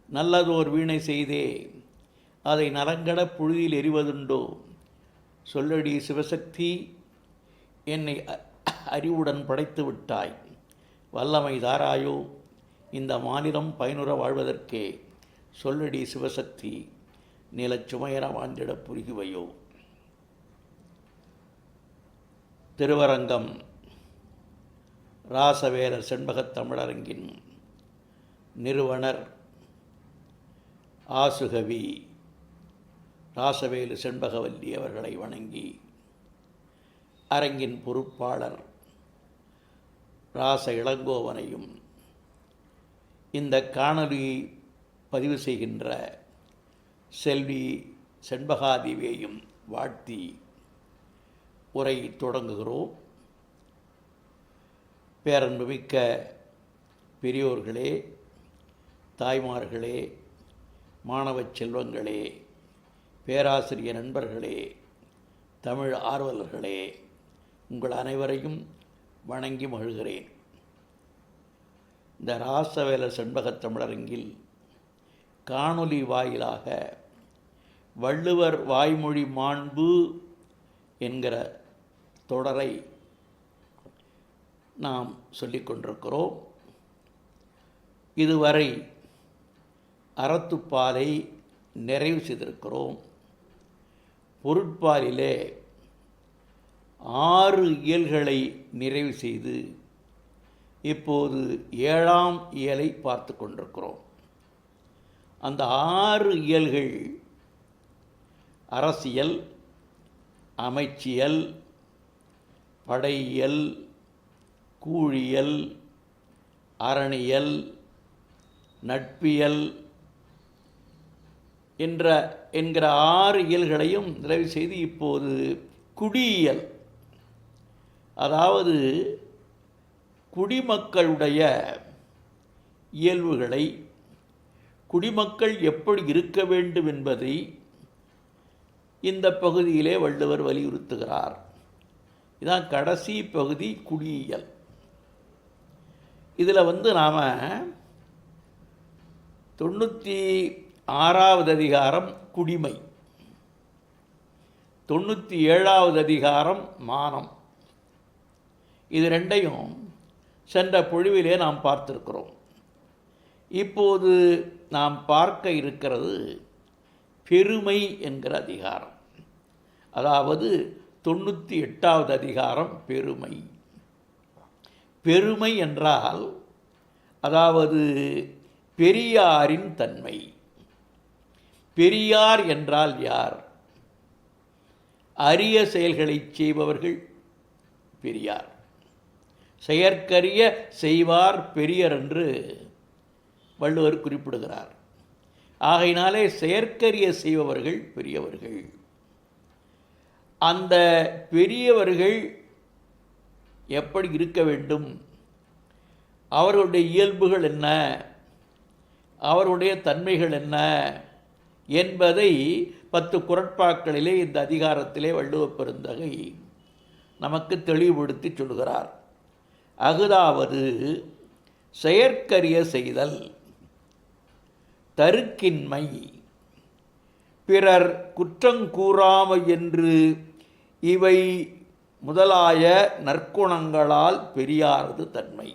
நல்லதோர் வீணை செய்தே அதை நலங்கட புழுதியில் எறிவதுண்டோ? சொல்லடி சிவசக்தி, என்னை அறிவுடன் படைத்து விட்டாய். வல்லமை தாராயோ இந்த மாநிலம் பயனுற வாழ்வதற்கே. சொல்லடி சிவசக்தி, நிலச்சுமையர வாழ்ந்திட புரிகுவையோ. திருவரங்கம் ராசவேலர் செண்பகத் தமிழரங்கின் நிறுவனர் ஆசுகவி ராசவேலு செண்பகவல்லி அவர்களை வணங்கி, அரங்கின் பொறுப்பாளர் ராச இளங்கோவனையும், இந்த காணொலி பதிவு செய்கின்ற செல்வி செண்பகாதேவியையும் வாழ்த்தி உரை தொடங்குகிறோம். பேரன்புமிக்க பெரியோர்களே, தாய்மார்களே, மாணவ செல்வங்களே, பேராசிரிய நண்பர்களே, தமிழ் ஆர்வலர்களே, உங்கள் அனைவரையும் வணங்கி மகிழ்கிறேன். இந்த ராசவேலர் செண்பகத் தமிழரங்கில் காணொலி வாயிலாக வள்ளுவர் வாய்மொழி மாண்பு என்கிற தொடரை நாம் சொல்லிக் கொண்டிருக்கிறோம். இதுவரை அறத்துப்பாலை நிறைவு செய்திருக்கிறோம். பொருட்பாலிலே 6 இயல்களை நிறைவு செய்து இப்போது 7ஆம் இயலை பார்த்து கொண்டிருக்கிறோம். அந்த 6 இயல்கள் அரசியல், அமைச்சியல், படையியல், கூழியல், அரணியல், நட்பியல் என்கிற 6 இயல்களையும் நிறைவு செய்து இப்போது குடியியல், அதாவது குடிமக்களுடைய இயல்புகளை, குடிமக்கள் எப்படி இருக்க வேண்டும் என்பதை இந்த பகுதியிலே வள்ளுவர் வலியுறுத்துகிறார். இதான் கடைசி பகுதி, குடியியல். இதில் நாம் 96வது அதிகாரம் குடிமை, 97வது அதிகாரம் மானம், இது ரெண்டையும் சென்ற பொழிவிலே நாம் பார்த்திருக்கிறோம். இப்போது நாம் பார்க்க இருக்கிறது பெருமை என்கிற அதிகாரம், அதாவது 98வது அதிகாரம் பெருமை. பெருமை என்றால் அதாவது பெரியாரின் தன்மை. பெரியார் என்றால் யார்? அரிய செயல்களை செய்பவர்கள் பெரியார். செயற்கரிய செய்வார் பெரியர் என்று வள்ளுவர் குறிப்பிடுகிறார். ஆகையினாலே செயற்கரிய செய்பவர்கள் பெரியவர்கள். அந்த பெரியவர்கள் எப்படி இருக்க வேண்டும், அவர்களுடைய இயல்புகள் என்ன, அவருடைய தன்மைகள் என்ன என்பதை 10 குறட்பாக்களிலே இந்த அதிகாரத்திலே வள்ளுவப் பெருந்தகை நமக்கு தெளிவுபடுத்தி சொல்கிறார். அஃதாவது செயற்கரிய செய்தல், தருக்கின்மை, பிறர் குற்றங்கூறாமை என்று இவை முதலாய நற்குணங்களால் பெரியாரது தன்மை.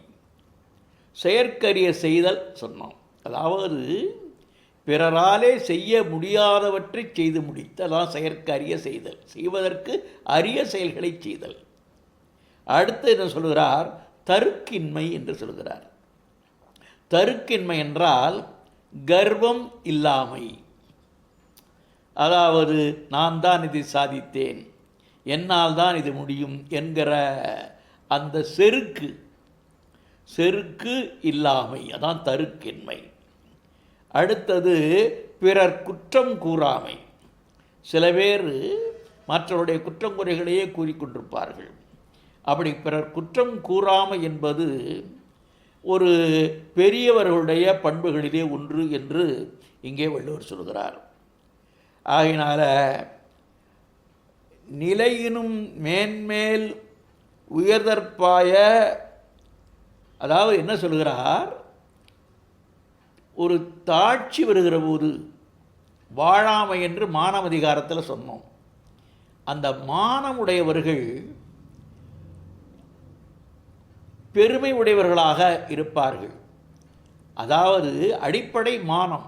செயற்கரிய செய்தல் சொன்னோம், அதாவது பிறராலே செய்ய முடியாதவற்றை செய்து முடித்தல், அதான் செயற்கரிய செய்தல். செய்வதற்கு அரிய செயல்களை செய்தல். அடுத்து என்ன சொல்கிறார்? தருக்கின்மை என்று சொல்கிறார். தருக்கின்மை என்றால் கர்வம் இல்லாமை, அதாவது நான் தான் இதை சாதித்தேன், என்னால் தான் இது முடியும் என்கிற அந்த செருக்கு இல்லாமை, அதான் தருக்கின்மை. அடுத்தது பிறர் குற்றம் கூறாமை. சில பேர் மற்றவருடைய குற்றங்குறைகளையே கூறிக்கொண்டிருப்பார்கள். அப்படி பிறர் குற்றம் கூறாமை என்பது ஒரு பெரியவர்களுடைய பண்புகளிலே ஒன்று என்று இங்கே வள்ளுவர் சொல்கிறார். ஆகையினால நிலையினும் மேன்மேல் உயர்தற்பாய, அதாவது என்ன சொல்கிறார்? ஒரு தாட்சி வருகிற போது வாழாமை என்று மானம் அதிகாரத்தில் சொன்னோம். அந்த மானமுடையவர்கள் பெருமை உடையவர்களாக இருப்பார்கள். அதாவது அடிப்படை மானம்,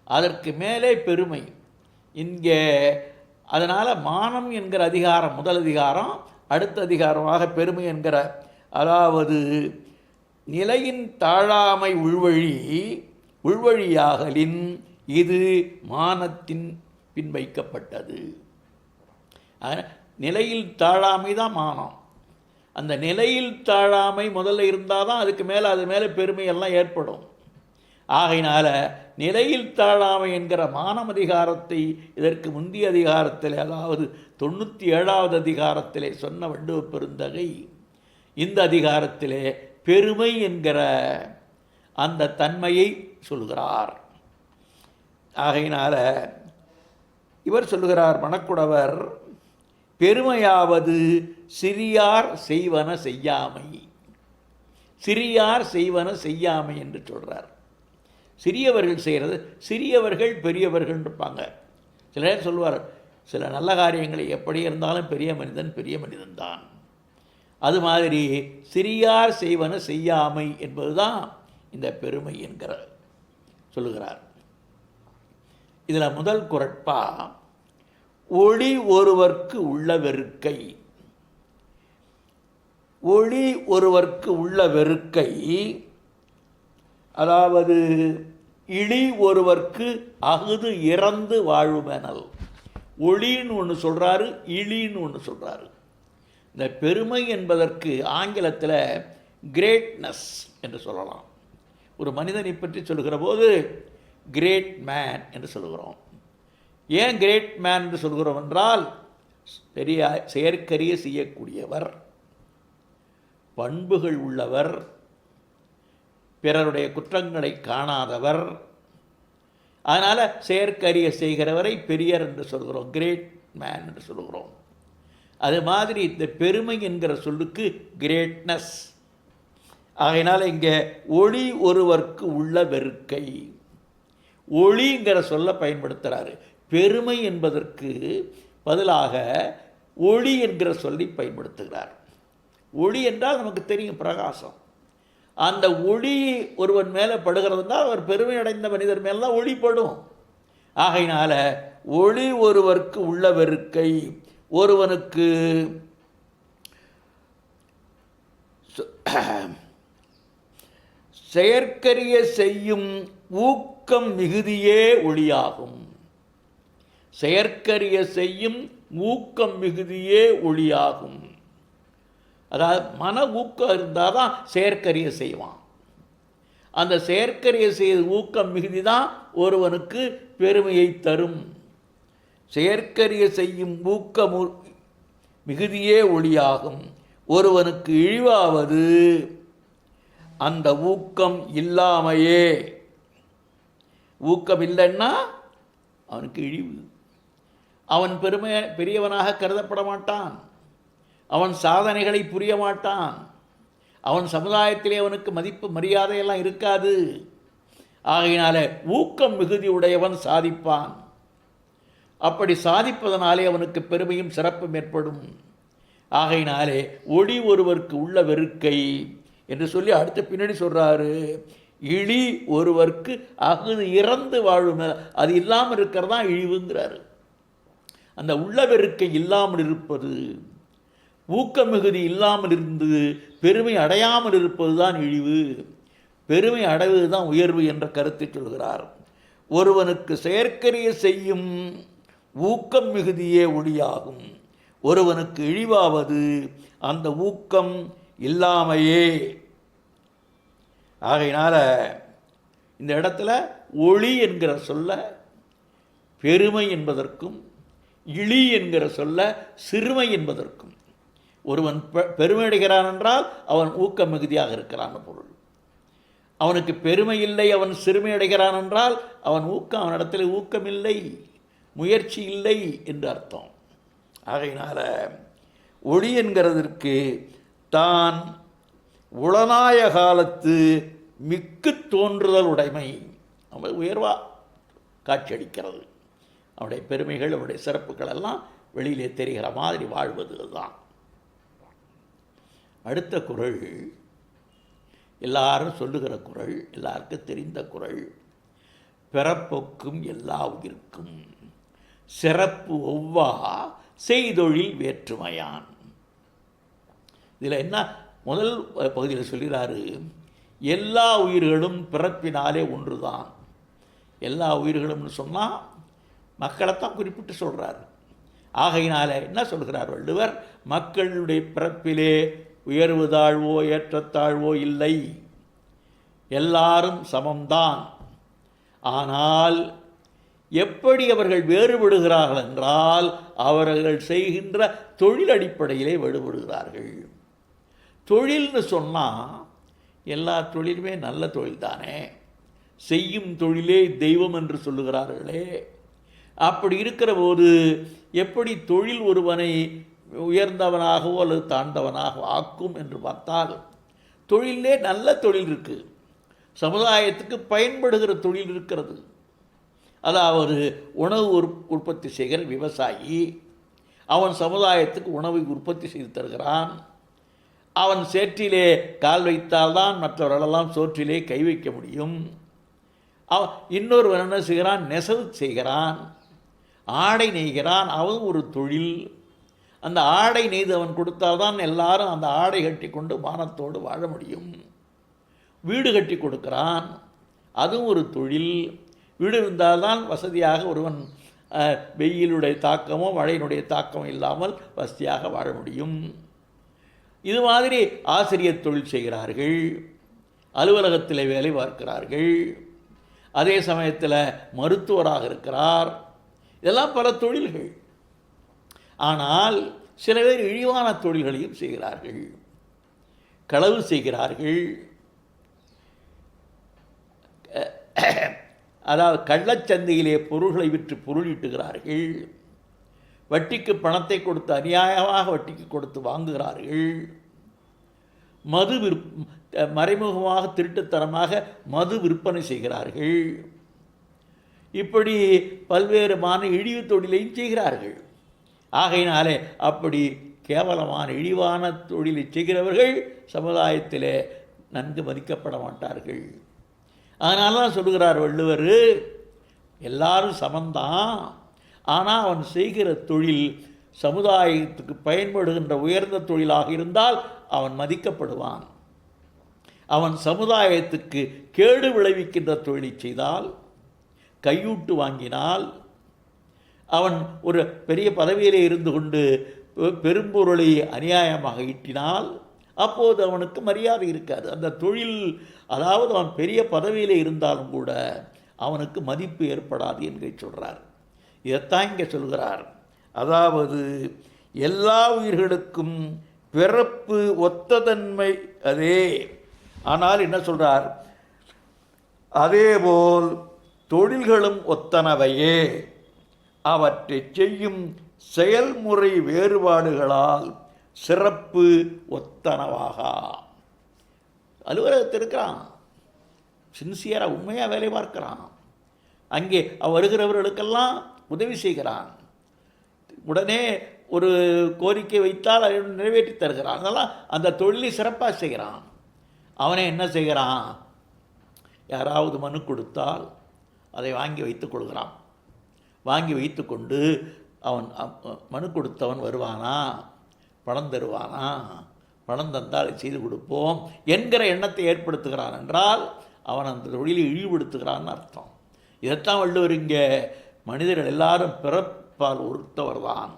அதற்கு மேலே பெருமை. இங்கே அதனால் மானம் என்கிற அதிகாரம் முதல் அதிகாரம், அடுத்த அதிகாரமாக பெருமை என்கிற, அதாவது நிலையின் தாழாமை உள்வழியாகலின் இது மானத்தின் பின் வைக்கப்பட்டது. நிலையில் தாழாமை தான் மானம். அந்த நிலையில் தாழாமை முதல்ல இருந்தால் தான் அதுக்கு மேலே அது மேலே பெருமையெல்லாம் ஏற்படும். ஆகையினால நிலையில் தாழாமை என்கிற மானம் அதிகாரத்தை இதற்கு முந்தைய அதிகாரத்தில், அதாவது 97வது அதிகாரத்திலே சொன்ன வள்ளுவ பெருந்தகை இந்த அதிகாரத்திலே பெருமை என்கிற அந்த தன்மையை சொல்கிறார். ஆகையினால இவர் சொல்லுகிறார், மணக்குடவர், பெருமையாவது சிறியார் செய்வன செய்யாமை. சிறியார் செய்வன செய்யாமை என்று சொல்கிறார். சிறியவர்கள் செய்கிறது, சிறியவர்கள் பெரியவர்கள் இருப்பாங்க. சில நேரம் சொல்வார், சில நல்ல காரியங்களை எப்படி இருந்தாலும் பெரிய மனிதன் தான். அது மாதிரி சிறியார் செய்வன செய்யாமை என்பதுதான் இந்த பெருமை என்கிற சொல்லுகிறார். இதில் முதல் குறட்பா, ஒளி ஒருவர்க்கு உள்ள வெறுக்கை. ஒளி ஒருவர்க்கு உள்ள வெறுக்கை, அதாவது இழி ஒருவர்க்கு அகுது இறந்து வாழுமெனல். ஒளின்னு ஒன்று சொல்கிறாரு, இழின்னு ஒன்று சொல்கிறாரு. இந்த பெருமை என்பதற்கு ஆங்கிலத்தில் கிரேட்னஸ் என்று சொல்லலாம். ஒரு மனிதனை பற்றி சொல்கிற போது கிரேட் மேன் என்று சொல்கிறோம். ஏன் கிரேட் மேன் என்று சொல்கிறோம் என்றால், பெரிய செயற்கரிய செய்யக்கூடியவர், பண்புகள் உள்ளவர், பிறருடைய குற்றங்களை காணாதவர். அதனால் செயற்கரிய செய்கிறவரை பெரியர் என்று சொல்கிறோம், கிரேட் மேன் என்று சொல்கிறோம். அது மாதிரி இந்த பெருமை என்கிற சொல்லுக்கு கிரேட்னஸ். ஆகையினால் இங்கே ஒளி ஒருவர்க்கு உள்ள வெறுக்கை, ஒளிங்கிற சொல்ல பயன்படுத்துகிறாரு. பெருமை என்பதற்கு பதிலாக ஒளி என்கிற சொல்லி பயன்படுத்துகிறார். ஒளி என்றால் நமக்கு தெரியும், பிரகாசம். அந்த ஒளி ஒருவன் மேலே படுகிறதுனா அவர் பெருமை அடைந்த மனிதர் மேலே தான் ஒளி படும். ஆகையினால ஒளி ஒருவர்க்கு உள்ள வெறுக்கை, ஒருவனுக்கு செயற்கரிய செய்யும் ஊக்கம் மிகுதியே ஒளியாகும். செயற்கரிய செய்யும் ஊக்கம் மிகுதியே ஒளியாகும். அதாவது மன ஊக்கம் இருந்தால் தான் செயற்கரிய செய்வான். அந்த செயற்கரிய செய்த ஊக்கம் மிகுதி தான் ஒருவனுக்கு பெருமையை தரும். செயற்கரிய செய்யும் ஊக்கம் மிகுதியே ஒளியாகும். ஒருவனுக்கு இழிவாவது அந்த ஊக்கம் இல்லாமையே. ஊக்கம் இல்லைன்னா அவனுக்கு இழிவு. அவன் பெரியவனாக கருதப்பட மாட்டான். அவன் சாதனைகளை புரிய மாட்டான். அவன் சமுதாயத்திலே அவனுக்கு மதிப்பு மரியாதையெல்லாம் இருக்காது. ஆகையினால ஊக்கம் மிகுதி உடையவன் சாதிப்பான். அப்படி சாதிப்பதனாலே அவனுக்கு பெருமையும் சிறப்பும் ஏற்படும். ஆகையினாலே ஒளி ஒருவர்க்கு உள்ள வெறுக்கை என்று சொல்லி அடுத்த பின்னாடி சொல்கிறாரு, இழி ஒருவர்க்கு அகுது இறந்து வாழும். அது இல்லாமல் இருக்கிறதா இழிவுங்கிறாரு. அந்த உள்ள வெறுக்கை இல்லாமல் இருப்பது, ஊக்க மிகுதி இல்லாமல் இருந்து பெருமை அடையாமல் இருப்பது தான் இழிவு. பெருமை அடைவது தான் உயர்வு என்ற கருத்தை சொல்கிறார். ஒருவனுக்கு செயற்கரிய செய்யும் ஊக்கம் மிகுதியே ஒளியாகும். ஒருவனுக்கு இழிவாவது அந்த ஊக்கம் இல்லாமையே. ஆகையினால இந்த இடத்துல ஒளி என்கிற சொல்ல பெருமை என்பதற்கும், இழி என்கிற சொல்ல சிறுமை என்பதற்கும். ஒருவன் பெருமை அடைகிறான் என்றால் அவன் ஊக்க மிகுதியாக இருக்கிறான் பொருள். அவனுக்கு பெருமை இல்லை, அவன் சிறுமை அடைகிறான் என்றால் அவன் அவனிடத்தில் ஊக்கமில்லை, முயற்சி இல்லை என்று அர்த்தம். ஆகையினால ஒளி என்கிறதற்கு தான் உளநாய காலத்து மிக்கு தோன்றுதல் உடைமை. ரொம்ப உயர்வாக காட்சியளிக்கிறது. அவனுடைய பெருமைகள், அவனுடைய சிறப்புகள் எல்லாம் வெளியிலே தெரிகிற மாதிரி வாழ்வது தான். அடுத்த குறள் எல்லாரும் சொல்லுகிற குறள், எல்லாருக்கும் தெரிந்த குறள். பிறப்பொக்கும் எல்லா உயிர்க்கும் சிறப்பு ஒவ்வா செய்தொழில் வேற்றுமையான். இதில் என்ன முதல் பகுதியில் சொல்கிறாரு, எல்லா உயிர்களும் பிறப்பினாலே ஒன்று தான். எல்லா உயிர்களும்னு சொன்னால் மக்களைத்தான் குறிப்பிட்டு சொல்கிறார். ஆகையினால என்ன சொல்கிறார் வள்ளுவர், மக்களுடைய பிறப்பிலே உயர்வு தாழ்வோ ஏற்றத்தாழ்வோ இல்லை, எல்லாரும் சமம்தான். ஆனால் எப்படி அவர்கள் வேறுபடுகிறார்கள் என்றால் அவர்கள் செய்கின்ற தொழில் அடிப்படையிலே வேறுபடுகிறார்கள். தொழில்னு சொன்னால் எல்லா தொழிலுமே நல்ல தொழில் தானே, செய்யும் தொழிலே தெய்வம் என்று சொல்லுகிறார்களே. அப்படி இருக்கிற போது எப்படி தொழில் ஒருவனை உயர்ந்தவனாகவோ அல்லது தாழ்ந்தவனாகவோ ஆக்கும் என்று பார்த்தால், தொழிலே நல்ல தொழில் இருக்குது, சமுதாயத்துக்கு பயன்படுகிற தொழில் இருக்கிறது. அதாவது உணவு உற்பத்தி செய்கிற விவசாயி, அவன் சமுதாயத்துக்கு உணவை உற்பத்தி செய்து தருகிறான். அவன் சேற்றிலே கால் வைத்தால்தான் மற்றவர்களெல்லாம் சோற்றிலே கை வைக்க முடியும். இன்னொருவன் என்ன செய்கிறான், நெசவு செய்கிறான், ஆடை நெய்கிறான், அவன் ஒரு தொழில். அந்த ஆடை நெய்து அவன் கொடுத்தால்தான் எல்லாரும் அந்த ஆடை கட்டி கொண்டு மானத்தோடு வாழ முடியும். வீடு கட்டி கொடுக்கிறான், அதுவும் ஒரு தொழில். வீடு இருந்தால்தான் வசதியாக ஒருவன் வெயிலுடைய தாக்கமோ மழையினுடைய தாக்கமோ இல்லாமல் வசதியாக வாழ முடியும். இது மாதிரி ஆசிரியர் தொழில் செய்கிறார்கள், அலுவலகத்தில் வேலை பார்க்கிறார்கள், அதே சமயத்தில் மருத்துவராக இருக்கிறார். இதெல்லாம் பல தொழில்கள். ஆனால் சில பேர் இழிவான தொழில்களையும் செய்கிறார்கள், களவு செய்கிறார்கள், அதாவது கள்ளச்சந்தையிலே பொருள்களை விற்று பொருள் ஈட்டுகிறார்கள், வட்டிக்கு பணத்தை கொடுத்து அநியாயமாக வட்டிக்கு கொடுத்து வாங்குகிறார்கள், மது மறைமுகமாக திருட்டுத்தனமாக மது விற்பனை செய்கிறார்கள். இப்படி பல்வேறுமான இழிவு தொழிலையும் செய்கிறார்கள். ஆகையினாலே அப்படி கேவலமான இழிவான தொழிலை செய்கிறவர்கள் சமுதாயத்திலே நன்கு மதிக்கப்பட மாட்டார்கள். அதனால தான் சொல்லுகிறார் வள்ளுவர், எல்லாரும் சமந்தான், ஆனால் அவன் செய்கிற தொழில் சமுதாயத்துக்கு பயன்படுகின்ற உயர்ந்த தொழிலாக இருந்தால் அவன் மதிக்கப்படுவான். அவன் சமுதாயத்துக்கு கேடு விளைவிக்கின்ற தொழிலை செய்தால், கையூட்டு வாங்கினால், அவன் ஒரு பெரிய பதவியிலே இருந்து கொண்டு பெரும்பொருளை அநியாயமாக ஈட்டினால் அப்போது அவனுக்கு மரியாதை இருக்காது. அந்த தொழில், அதாவது அவன் பெரிய பதவியில் இருந்தாலும் கூட அவனுக்கு மதிப்பு ஏற்படாது என்று சொல்கிறார். இதைத்தான் இங்கே சொல்கிறார். அதாவது எல்லா உயிர்களுக்கும் பிறப்பு ஒத்ததன்மை அதே. ஆனால் என்ன சொல்கிறார், அதேபோல் தொழில்களும் ஒத்தனவையே, அவற்றை செய்யும் செயல்முறை வேறுபாடுகளால் சிறப்பு ஒத்தனவாக. அலுவலகத்தில் இருக்கிறான், சின்சியராக உண்மையாக வேலை பார்க்கிறான், அங்கே வருகிறவர்களுக்கெல்லாம் உதவி செய்கிறான், உடனே ஒரு கோரிக்கை வைத்தால் அதை நிறைவேற்றி தருகிறான், அதெல்லாம் அந்த தொழிலை சிறப்பாக செய்கிறான். அவனே என்ன செய்கிறான், யாராவது மனு கொடுத்தால் அதை வாங்கி வைத்து கொள்கிறான். வாங்கி வைத்து கொண்டு அவன் மனு கொடுத்தவன் வருவானா, பணம் தருவானா, பணம் தந்தால் செய்து கொடுப்போம் என்கிற எண்ணத்தை ஏற்படுத்துகிறான் என்றால் அவன் அந்த தொழிலை இழிவுபடுத்துகிறான்னு அர்த்தம். இதைத்தான் வள்ளுவர் இங்கே, மனிதர்கள் எல்லாரும் பிறப்பால் ஒருத்தவர் தான்,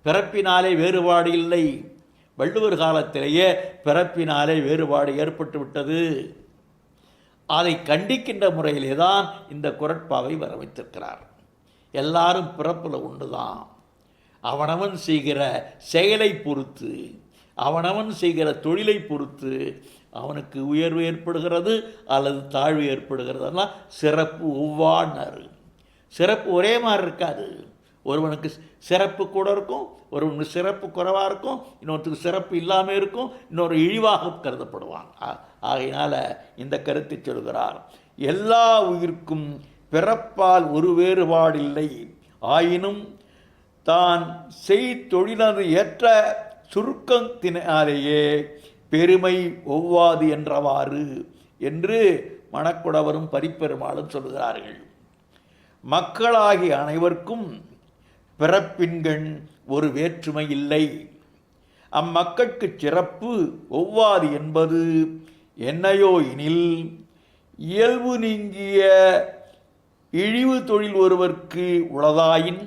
பிறப்பினாலே வேறுபாடு இல்லை. வள்ளுவர் காலத்திலேயே பிறப்பினாலே வேறுபாடு ஏற்பட்டு விட்டது. அதை கண்டிக்கின்ற முறையிலே தான் இந்த குறட்பாவை வர வைத்திருக்கிறார். எல்லாரும் பிறப்பில் ஒன்று தான். அவனவன் செய்கிற செயலை பொறுத்து, அவனவன் செய்கிற தொழிலை பொறுத்து அவனுக்கு உயர்வு ஏற்படுகிறது அல்லது தாழ்வு ஏற்படுகிறது. அதெல்லாம் சிறப்பு ஒவ்வாறு. சிறப்பு ஒரே மாதிரி இருக்காது. ஒருவனுக்கு சிறப்பு கூட இருக்கும், ஒருவனுக்கு சிறப்பு குறைவாக இருக்கும், இன்னொருத்துக்கு சிறப்பு இல்லாமல் இருக்கும், இன்னொரு இழிவாக கருதப்படுவான். ஆகையினால் இந்த கருத்தை சொல்கிறார், எல்லா உயிர்க்கும் பிறப்பால் ஒரு வேறுபாடில்லை. ஆயினும் தான் செய்தொழிலது ஏற்ற சுருக்கத்தினாலேயே பெருமை ஒவ்வாது என்றவாறு என்று மணக்குடவரும் பரிப்பெருமாளும் சொல்கிறார்கள். மக்களாகிய அனைவருக்கும் பிறப்பின்கண் ஒரு வேற்றுமை இல்லை. அம்மக்கட்கு சிறப்பு ஒவ்வாது என்பது என்னையோ எனில், இயல்பு நீங்கிய இழிவு தொழில் ஒருவர்க்கு உளதாயின்,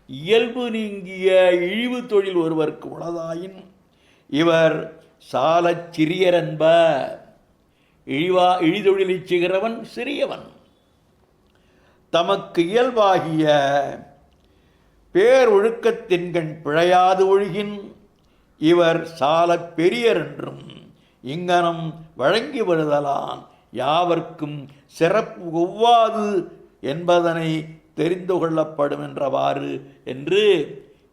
இயல்பு நீங்கிய இழிவு தொழில் ஒருவர்க்கு உளதாயின் இவர் சாலச் சிறியரென்ப. இழிதொழிலை செய்கிறவன் சிறியவன். தமக்கு இயல்பாகிய பேரொழுக்கத்தின்கண் பிழையாது ஒழுகின் இவர் சாலப் பெரியர் என்றும் இங்கனம் வழங்கி வருதலான் யாவர்க்கும் சிறப்பு ஒவ்வாது என்பதனை தெரிந்து கொள்ளப்படும் என்றவாறு என்று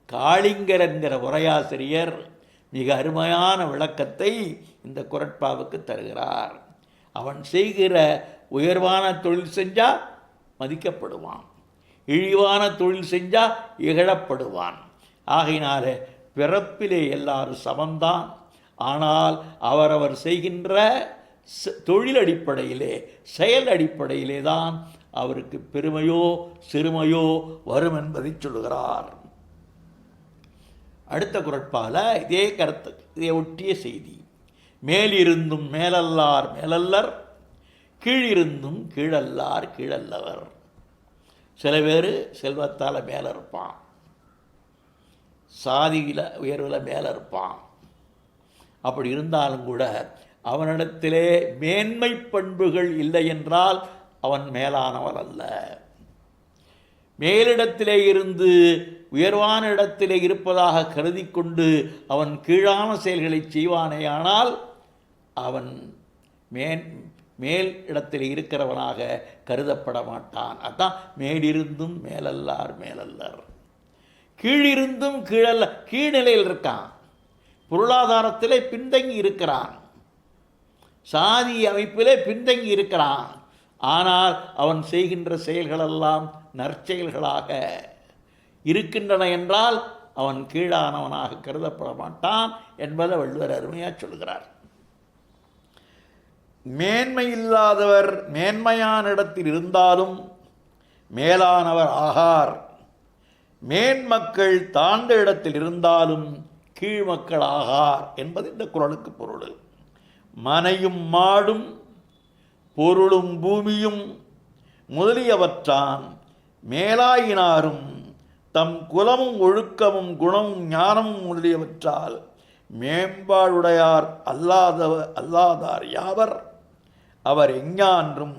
காளிங்கர் என்கிற உரையாசிரியர் மிக அருமையான விளக்கத்தை இந்த குறட்பாவுக்கு தருகிறார். அவன் செய்கிற உயர்வான தொழில் செஞ்சால் மதிக்கப்படுவான், இழிவான தொழில் செஞ்சால் இகழப்படுவான். ஆகையினால பிறப்பிலே எல்லாரும் சமந்தான். ஆனால் அவரவர் செய்கின்ற தொழில் அடிப்படையிலே, செயல் அடிப்படையிலே தான் அவருக்கு பெருமையோ சிறுமையோ வரும் என்பதை சொல்லுகிறார். அடுத்த குறட்பால இதே கருத்து, இதை ஒட்டிய செய்தி. மேலிருந்தும் மேலல்லார் மேலல்லர், கீழிருந்தும் கீழல்லார் கீழல்லவர். சில பேர் செல்வத்தால் மேலே இருப்பான், சாதியில் உயர்வில் மேலே இருப்பான். அப்படி இருந்தாலும் கூட அவனிடத்திலே மேன்மை பண்புகள் இல்லை என்றால் அவன் மேலானவன் அல்ல. மேலிடத்திலே இருந்து உயர்வான இடத்திலே இருப்பதாக கருதி கொண்டு அவன் கீழான செயல்களை செய்வானேயானால் அவன் மேல் இடத்தில் இருக்கிறவனாக கருதப்பட மாட்டான். அதான் மேலிருந்தும் மேலல்லார் மேலல்லர். கீழிருந்தும் கீழ்நிலையில் இருக்கான், பொருளாதாரத்திலே பின்தங்கி இருக்கிறான், சாதி அமைப்பிலே பின்தங்கி இருக்கிறான். ஆனால் அவன் செய்கின்ற செயல்களெல்லாம் நற்செயல்களாக இருக்கின்றன என்றால் அவன் கீழானவனாக கருதப்பட மாட்டான் என்பதை வள்ளுவர் அருமையாக சொல்கிறார். மேன்மை இல்லாதவர் மேன்மையான இடத்தில் இருந்தாலும் மேலானவர் ஆகார். மேன்மக்கள் தாழ்ந்த இடத்தில் இருந்தாலும் கீழ்மக்கள் ஆகார் என்பது இந்த குறளுக்கு பொருள். மனையும் மாடும் பொருளும் பூமியும் முதலியவற்றான் மேலாயினாரும் தம் குலமும் ஒழுக்கமும் குணமும் ஞானமும் முதலியவற்றால் மேம்பாடுடையார் அல்லாதார் யாவர் அவர் எஞ்ஞான்றும்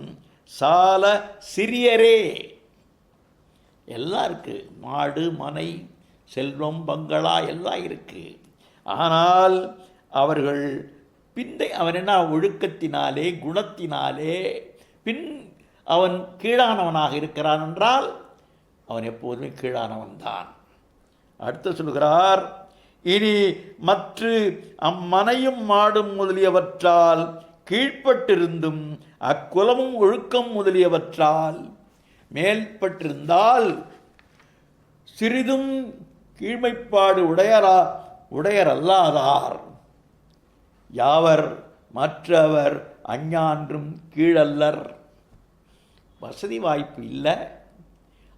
சால சிறியரே. எல்லாம் இருக்கு, மாடு மனை செல்வம் பங்களா எல்லாம் இருக்கு. ஆனால் அவர்கள் அவன் என்ன ஒழுக்கத்தினாலே குணத்தினாலே அவன் கீழானவனாக இருக்கிறான் என்றால் அவன் எப்போதுமே கீழானவன் தான். அடுத்து சொல்கிறார், இனி மற்ற அம்மனையும் மாடும் முதலியவற்றால் கீழ்ப்பட்டிருந்தும் அக்குலமும் ஒழுக்கம் முதலியவற்றால் மேல்பட்டிருந்தால் சிறிதும் கீழ்மைப்பாடு உடையரல்லாதார் யாவர் மற்றவர் அஞ்ஞான்றும் கீழல்லர். வசதி வாய்ப்பு இல்லை,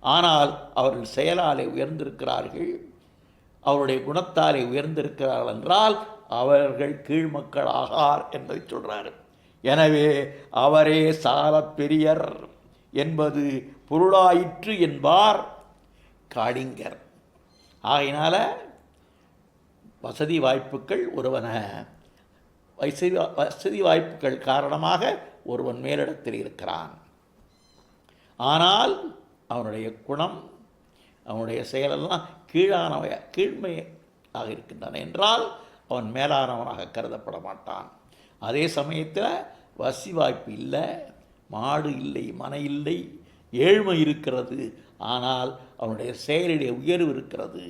ஆனால் அவர்கள் செயலாலே உயர்ந்திருக்கிறார்கள், அவருடைய குணத்தாலே உயர்ந்திருக்கிறார்கள் என்றால் அவர்கள் கீழ்மக்கள் ஆகார் என்பதை சொல்கிறார். எனவே அவரே சால பெரியர் என்பது பொருளாயிற்று என்பார் காளிங்கர். ஆகையினால வசதி வாய்ப்புகள் வசதி வாய்ப்புகள் காரணமாக ஒருவன் மேலிடத்தில் இருக்கிறான். ஆனால் அவனுடைய குணம் அவனுடைய செயலெல்லாம் கீழ்மையாக இருக்கின்றன என்றால் அவன் மேலானவனாக கருதப்பட மாட்டான். அதே சமயத்தில் வசதி வாய்ப்பு இல்லை, மாடு இல்லை, மனை இல்லை, ஏழ்மை இருக்கிறது, ஆனால் அவனுடைய செயலிலே உயர்வு இருக்கிறது,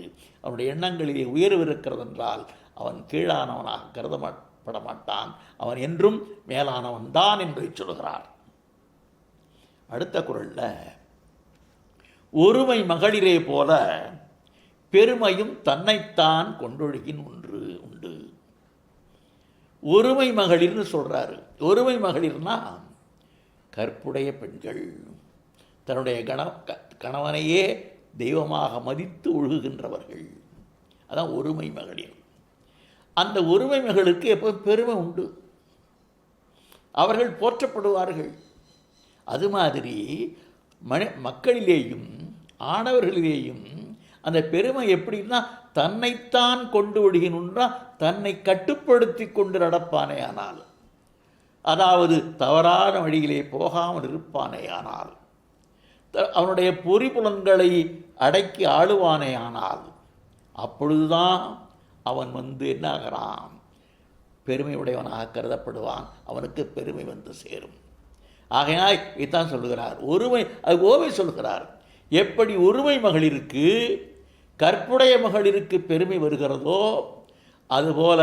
அவனுடைய எண்ணங்களிலே உயர்வு இருக்கிறது என்றால் அவன் கீழானவனாக கருதப்பட மாட்டான், அவன் என்றும் மேலானவன் தான் என்பதை சொல்கிறார். அடுத்த குறளில் ஒருமை மகளிரே போல பெருமையும் தன்னைத்தான் கொண்டொழுகின் ஒன்று உண்டு. ஒருமை மகளிர்னு சொல்கிறாரு. ஒருமை மகளிர்னா கற்புடைய பெண்கள், தன்னுடைய கணவனையே தெய்வமாக மதித்து ஒழுகுகின்றவர்கள், அதான் ஒருமை மகளிர். அந்த ஒருமை மகளுக்கு எப்போ பெருமை உண்டு, அவர்கள் போற்றப்படுவார்கள். அது மாதிரி மக்களிலேயும் ஆணவர்களிலேயும் அந்த பெருமை எப்படின்னா தன்னைத்தான் கொண்டு ஒழுகினுன்றா தன்னை கட்டுப்படுத்தி கொண்டு நடப்பானே ஆனால், அதாவது தவறான வழியிலே போகாமல் இருப்பானே ஆனால், அவனுடைய பொறிபுலன்களை அடக்கி ஆளுவானே ஆனால், அப்பொழுதுதான் அவன் என்ன ஆகிறான், பெருமை உடையவனாக கருதப்படுவான், அவனுக்கு பெருமை வந்து சேரும். ஆகையால் இதான் சொல்லுகிறார் ஒருமை. அது ஓமை சொல்கிறார். எப்படி ஒருமை மகளிருக்கு கற்புடைய மகளிருக்கு பெருமை வருகிறதோ, அதுபோல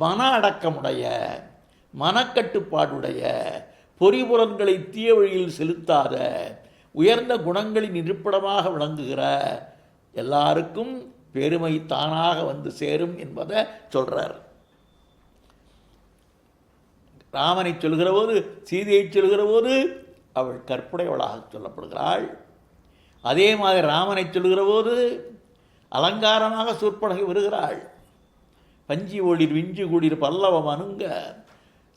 மன அடக்கமுடைய, மனக்கட்டுப்பாடுடைய, பொறிபுலன்களை தீய வழியில் செலுத்தாத, உயர்ந்த குணங்களின் இருப்பிடமாக விளங்குகிற எல்லாருக்கும் பெருமை தானாக வந்து சேரும் என்பதை சொல்கிறார். ராமனை சொல்கிற போது, சீதையை சொல்கிற போது அவள் கற்புடையவளாக சொல்லப்படுகிறாள். அதே மாதிரி ராமனை சொல்கிற போது அலங்காரமாக சொற்பழகி வருகிறாள். பஞ்சி ஒளிர் விஞ்சு குளிர் பல்லவம் அணுங்க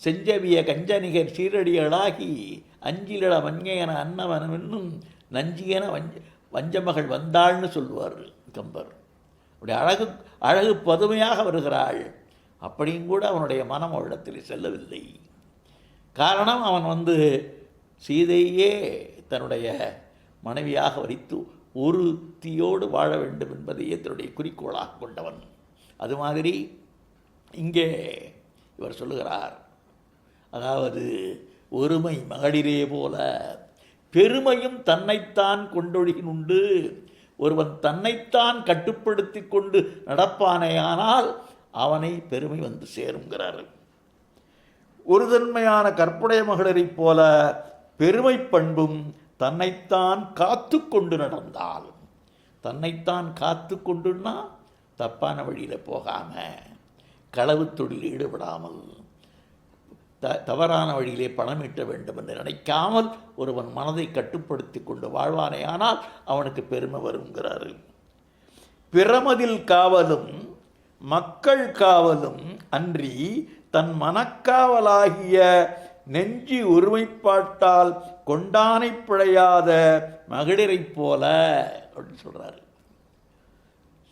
செஞ்சவிய கஞ்சனிகர் சீரடியளாகி அஞ்சிலிட மஞ்சையன அன்னவனம் என்னும் நஞ்சியன வஞ்சமகள் வந்தாள்னு சொல்லுவார் கம்பர். அப்படி அழகு பதுமையாக வருகிறாள். அப்படியும் கூட அவனுடைய மனம் அவளிடத்தில் செல்லவில்லை. காரணம், அவன் சீதையே தன்னுடைய மனைவியாக வரித்து ஒரு தீயோடு வாழ வேண்டும் என்பதையே தன்னுடைய குறிக்கோளாக கொண்டவன். அது மாதிரி இங்கே இவர் சொல்லுகிறார், அதாவது ஒருமை மகளிரே போல பெருமையும் தன்னைத்தான் கொண்டொழுகினுண்டு. ஒருவன் தன்னைத்தான் கட்டுப்படுத்தி கொண்டு நடப்பானேயானால் அவனை பெருமை வந்து சேருங்கிறார். ஒரு தன்மையான கற்புடைய மகளிரைப் போல பெருமை பண்பும் தன்னைத்தான் காத்து கொண்டு நடந்தால், தன்னைத்தான் காத்து கொண்டுன்னா தப்பான வழியில் போகாமல், களவு தொழில் ஈடுபடாமல், தவறான வழியிலே பணம் ஈட்ட வேண்டும் என்று நினைக்காமல் ஒருவன் மனதை கட்டுப்படுத்தி கொண்டு வாழ்வானே ஆனால் அவனுக்கு பெருமை வருங்கிறாரு. பிறமதில் காவலும் மக்கள் காவலும் அன்றி தன் மனக்காவலாகிய நெஞ்சி ஒருமைப்பாட்டால் கொண்டானை பிழையாத மகளிரைப் போல அப்படின்னு சொல்கிறாரு.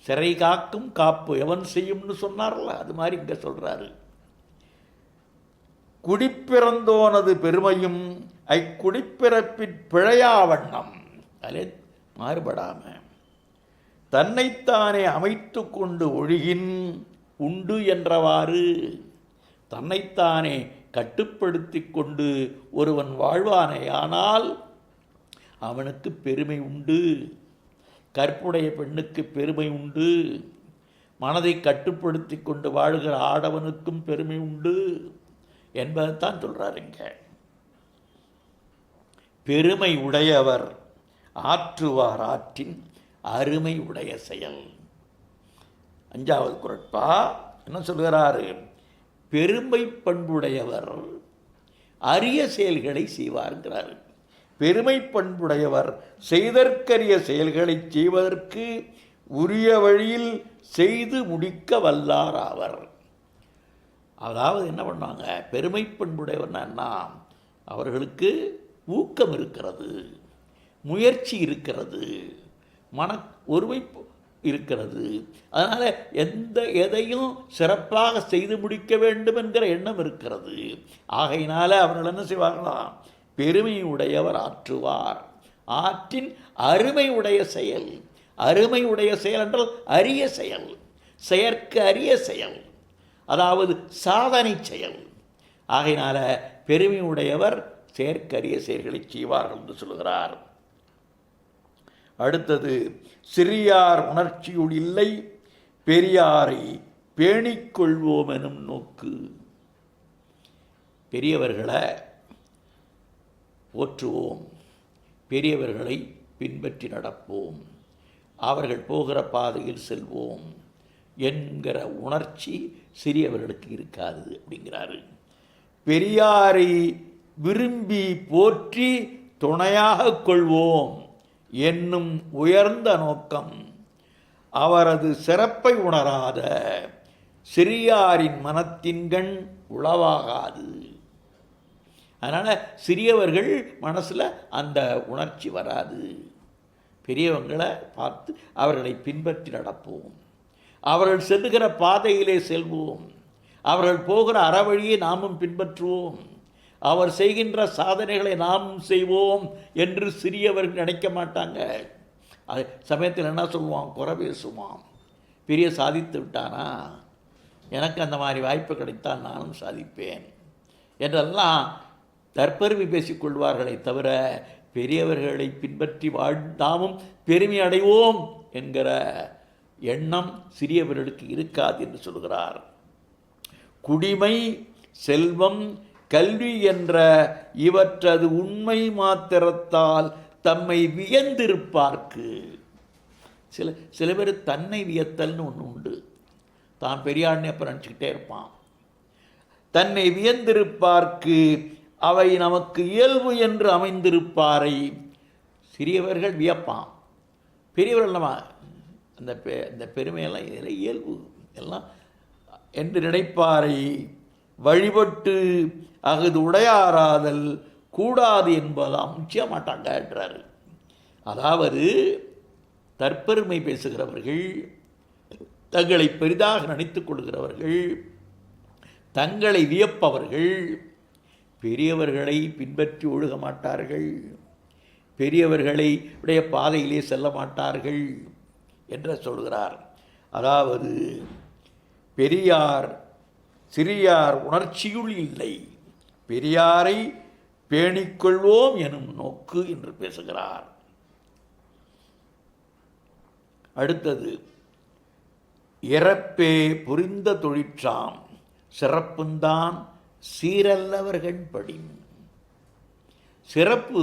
சிறை காக்கும் காப்பு எவன் செய்யும்னு சொன்னார்ல, அது மாதிரி இங்கே சொல்கிறாரு. குடிப்பிறந்தோனது பெருமையும் அக்குடிப்பிறப்பிற் பிழையா வண்ணம், அதிலே மாறுபடாம தன்னைத்தானே அமைத்து கொண்டு ஒழுகின் உண்டு என்றவாறு, தன்னைத்தானே கட்டுப்படுத்தி கொண்டு ஒருவன் வாழ்வானேயானால் அவனுக்கு பெருமை உண்டு. கற்புடைய பெண்ணுக்கு பெருமை உண்டு. மனதை கட்டுப்படுத்தி கொண்டு வாழ்கிற ஆடவனுக்கும் பெருமை உண்டு என்பதைத்தான் சொல்கிறாருங்க. பெருமை உடையவர் ஆற்றுவார் ஆற்றின் அருமை உடைய செயல். 5வது குறட்பா என்ன சொல்கிறாரு? பெருமை பண்புடையவர் அரிய செயல்களை செய்வார்கிறார். பெருமை பண்புடையவர் செய்தற்கரிய செயல்களை செய்வதற்கு உரிய வழியில் செய்து முடிக்க வல்லார் ஆவர். அதாவது என்ன பண்ணாங்க, பெருமை பண்புடையவர்னா என்ன, அவர்களுக்கு ஊக்கம் இருக்கிறது, முயற்சி இருக்கிறது, ஒருமை இருக்கிறது. அதனால் எதையும் சிறப்பாக செய்து முடிக்க வேண்டும் என்கிற எண்ணம் இருக்கிறது. ஆகையினால அவர்கள் என்ன செய்வார்களாம், பெருமை உடையவர் ஆற்றுவார் ஆற்றின் அருமை உடைய செயல். அருமை உடைய செயல் என்றால் அரிய செயல், செயற்கு அரிய செயல், அதாவது சாதனை செயல். ஆகையினால பெருமை உடையவர் செயற்கரிய செயல்களை செய்வார்கள் என்று சொல்கிறார். அடுத்தது, சிறியார் உணர்ச்சியுள் இல்லை பெரியாரை பேணிக்கொள்வோம் எனும் நோக்கு. பெரியவர்களை போற்றுவோம், பெரியவர்களை பின்பற்றி நடப்போம், அவர்கள் போகிற பாதையில் செல்வோம் என்கிற உணர்ச்சி சிறியவர்களுக்கு இருக்காது அப்படிங்கிறாரு. பெரியாரை விரும்பி போற்றி துணையாக கொள்வோம் என்னும் உயர்ந்த நோக்கம் அவரது சிறப்பை உணராத சிறியாரின் மனத்தின்கண் உளவாகாது. அதனால் சிறியவர்கள் மனசில் அந்த உணர்ச்சி வராது. பெரியவங்களை பார்த்து அவர்களை பின்பற்றி நடப்போம், அவர்கள் செல்லுகிற பாதையிலே செல்வோம், அவர்கள் போகிற அறவழியை நாமும் பின்பற்றுவோம், அவர் செய்கின்ற சாதனைகளை நாமும் செய்வோம் என்று சிறியவர்கள் நினைக்க மாட்டாங்க. அது சமயத்தில் என்ன சொல்லுவான், குறை பேசுவான். பெரிய சாதித்து விட்டானா, எனக்கு அந்த மாதிரி வாய்ப்பு கிடைத்தால் நானும் சாதிப்பேன் என்றெல்லாம் தற்பெருமை பேசிக்கொள்வார்களே தவிர பெரியவர்களை பின்பற்றி வாழ்ந்தாமும் பெருமை அடைவோம் என்கிற எண்ணம் சிறியவர்களுக்கு இருக்காது என்று சொல்கிறார். குடிமை, செல்வம், கல்வி என்ற இவற்றது உண்மை மாத்திரத்தால் தம்மை வியந்திருப்பார்க்கு. சில பேர் தன்னை வியத்தல்னு ஒன்று உண்டு. தான் பெரியாள்னு அப்போ நினச்சிக்கிட்டே இருப்பான். தன்னை வியந்திருப்பார்க்கு அவை நமக்கு இயல்பு என்று அமைந்திருப்பாரை சிறியவர்கள் வியப்பான். பெரியவர்கள் நம்ம அந்த பெருமையெல்லாம் இதில் இயல்பு எல்லாம் என்று நினைப்பாரை வழிபட்டு அகுது உடையாராதல் கூடாது என்பதாம் நிச்சய மாட்டாங்கன்றார். அதாவது தற்பெருமை பேசுகிறவர்கள், தங்களை பெரிதாக நினைத்து கொள்கிறவர்கள், தங்களை வியப்பவர்கள் பெரியவர்களை பின்பற்றி ஒழுக மாட்டார்கள், பெரியவர்களை உடைய பாதையிலே செல்ல மாட்டார்கள் என்று சொல்கிறார். அதாவது பெரியார் சிறியார் உணர்ச்சியுள் இல்லை, பெரியாரை பேணிக்கொள்வோம் எனும் நோக்கு என்று பேசுகிறார். அடுத்தது, இறப்பே புரிந்த தொழிற்றாம் சிறப்புந்தான் சீரல்லவர்கள் படி. சிறப்பு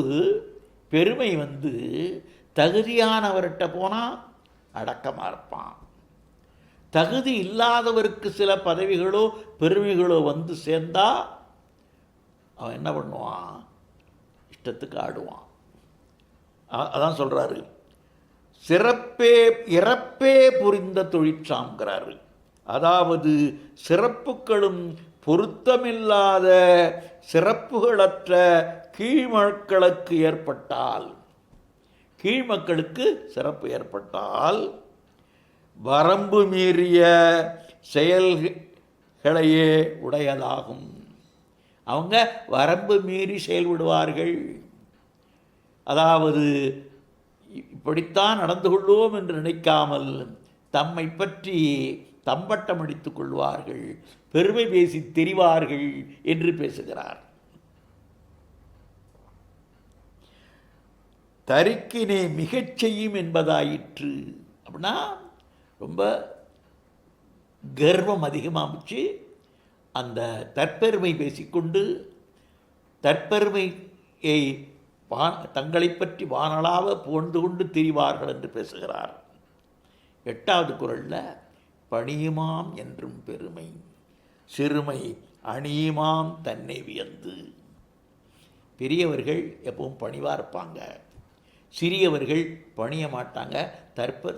பெருமை தகுதியானவர்கிட்ட போனால் அடக்கமாக இருப்பான். தகுதி இல்லாதவருக்கு சில பதவிகளோ பெருமைகளோ சேர்ந்தா அவன் என்ன பண்ணுவான், இஷ்டத்துக்கு ஆடுவான். அதான் சொல்கிறாரு, இறப்பே புரிந்த தொழிற்றாம்ங்கிறாரு. அதாவது சிறப்புகளும் பொருத்தமில்லாத சிறப்புகளற்ற கீழ்மக்களுக்கு ஏற்பட்டால், கீழ்மக்களுக்கு சிறப்பு ஏற்பட்டால் வரம்பு மீறிய செயல்களையே உடையதாகும். அவங்க வரம்பு மீறி செயல்படுவார்கள். அதாவது இப்படித்தான் நடந்து கொள்வோம் என்று நினைக்காமல் தம்மை பற்றி தம்பட்டம் அடித்துக் கொள்வார்கள், பெருமை பேசி தெரிவார்கள் என்று பேசுகிறார். தரிக்கினை மிகச் செய்யும் என்பதாயிற்று. அப்படின்னா ரொம்ப கர்வம் அதிகமாகிச்சு, அந்த தற்பெருமை பேசிக்கொண்டு தற்பெருமையை தங்களை பற்றி வானளாவ புகழ்ந்து கொண்டு திரிவார்கள் என்று பேசுகிறார். 8வது குறளில் பணியுமாம் என்றும் பெருமை, சிறுமை அணியுமாம் தன்னை வியந்து. பெரியவர்கள் எப்பவும் பணிவாக இருப்பாங்க, சிறியவர்கள் பணிய மாட்டாங்க,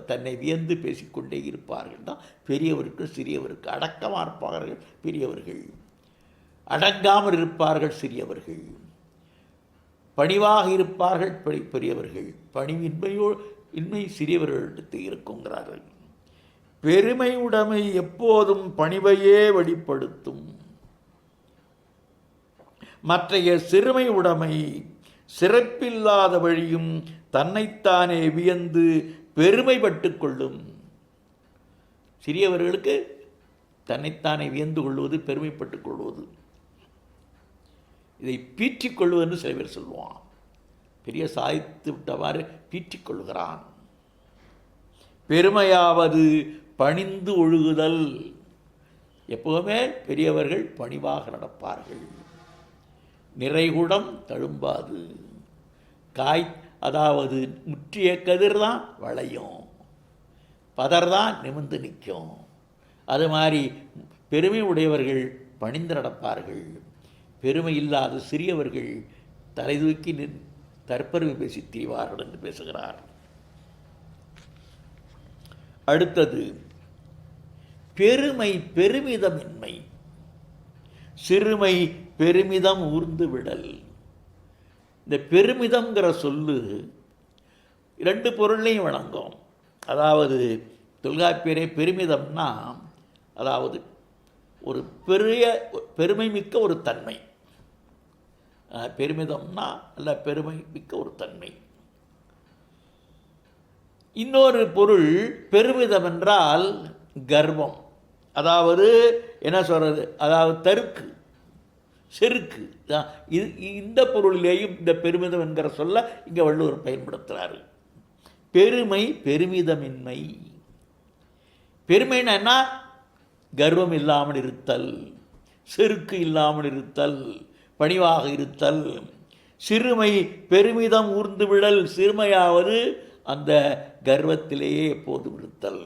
தன்னை வியந்து பேசிக்கொண்டே இருப்பார்கள். தான் பெரியவருக்கு சிறியவருக்கு அடக்கமாக இருப்பார்கள் பெரியவர்கள், அடங்காமல் இருப்பார்கள் சிறியவர்கள், பணிவாக இருப்பார்கள் பெரியவர்கள், பணிவின்மை சிறியவர்களிடத்து இருக்குங்கிறார்கள். பெருமை உடைமை எப்போதும் பணிவையே வெளிப்படுத்தும், மற்றைய சிறுமை உடைமை சிறப்பில்லாத வழியும் தன்னைத்தானே வியந்து பெருமைப்பட்டு கொள்ளும். சிறியவர்களுக்கு தன்னைத்தானே வியந்து கொள்வது, பெருமைப்பட்டுக் கொள்வது, இதை பீற்றிக்கொள்வதுன்னு சில பேர் சொல்லுவான். பெரிய சாதித்து விட்டவாறு பீற்றிக்கொள்கிறான். பெருமையாவது பணிந்து ஒழுகுதல். எப்போவுமே பெரியவர்கள் பணிவாக நடப்பார்கள். நிறைகுடம் தழும்பாது. அதாவது முற்றிய கதிர் தான் வளையும், பதர் தான் நிமிர்ந்து நிற்கும். அது மாதிரி பெருமை உடையவர்கள் பணிந்து நடப்பார்கள், பெருமை இல்லாத சிறியவர்கள் தலை தூக்கி தற்பெருமை பேசி தீவார்கள் என்று பேசுகிறார். அடுத்தது பெருமை பெருமிதமின்மை, சிறுமை பெருமிதம் ஊர்ந்து விடல். இந்த பெருமிதம்ங்கிற சொல்லு இரண்டு பொருளையும் வழங்கும். அதாவது தொல்காப்பியரே பெருமிதம்னா அதாவது ஒரு பெருமை மிக்க ஒரு தன்மை. பெருமிதம்னா அல்ல பெருமை மிக்க ஒரு தன்மை. இன்னொரு பொருள் பெருமிதம் என்றால் கர்வம், அதாவது என்ன சொல்கிறது, அதாவது தருக்கு செருக்கு. இந்த பொருளிலேயும் இந்த பெருமிதம் என்கிற சொல்ல இங்கே வள்ளுவர் பயன்படுத்துகிறார். பெருமை பெருமிதமின்மை. பெருமைன்னா என்ன? கர்வம் இல்லாமல் இருத்தல், செருக்கு இல்லாமல் இருத்தல், பணிவாக இருத்தல். சிறுமை பெருமிதம் ஊர்ந்து விடல், சிறுமையாவது அந்த கர்வத்திலேயே எப்போதும் இருத்தல்.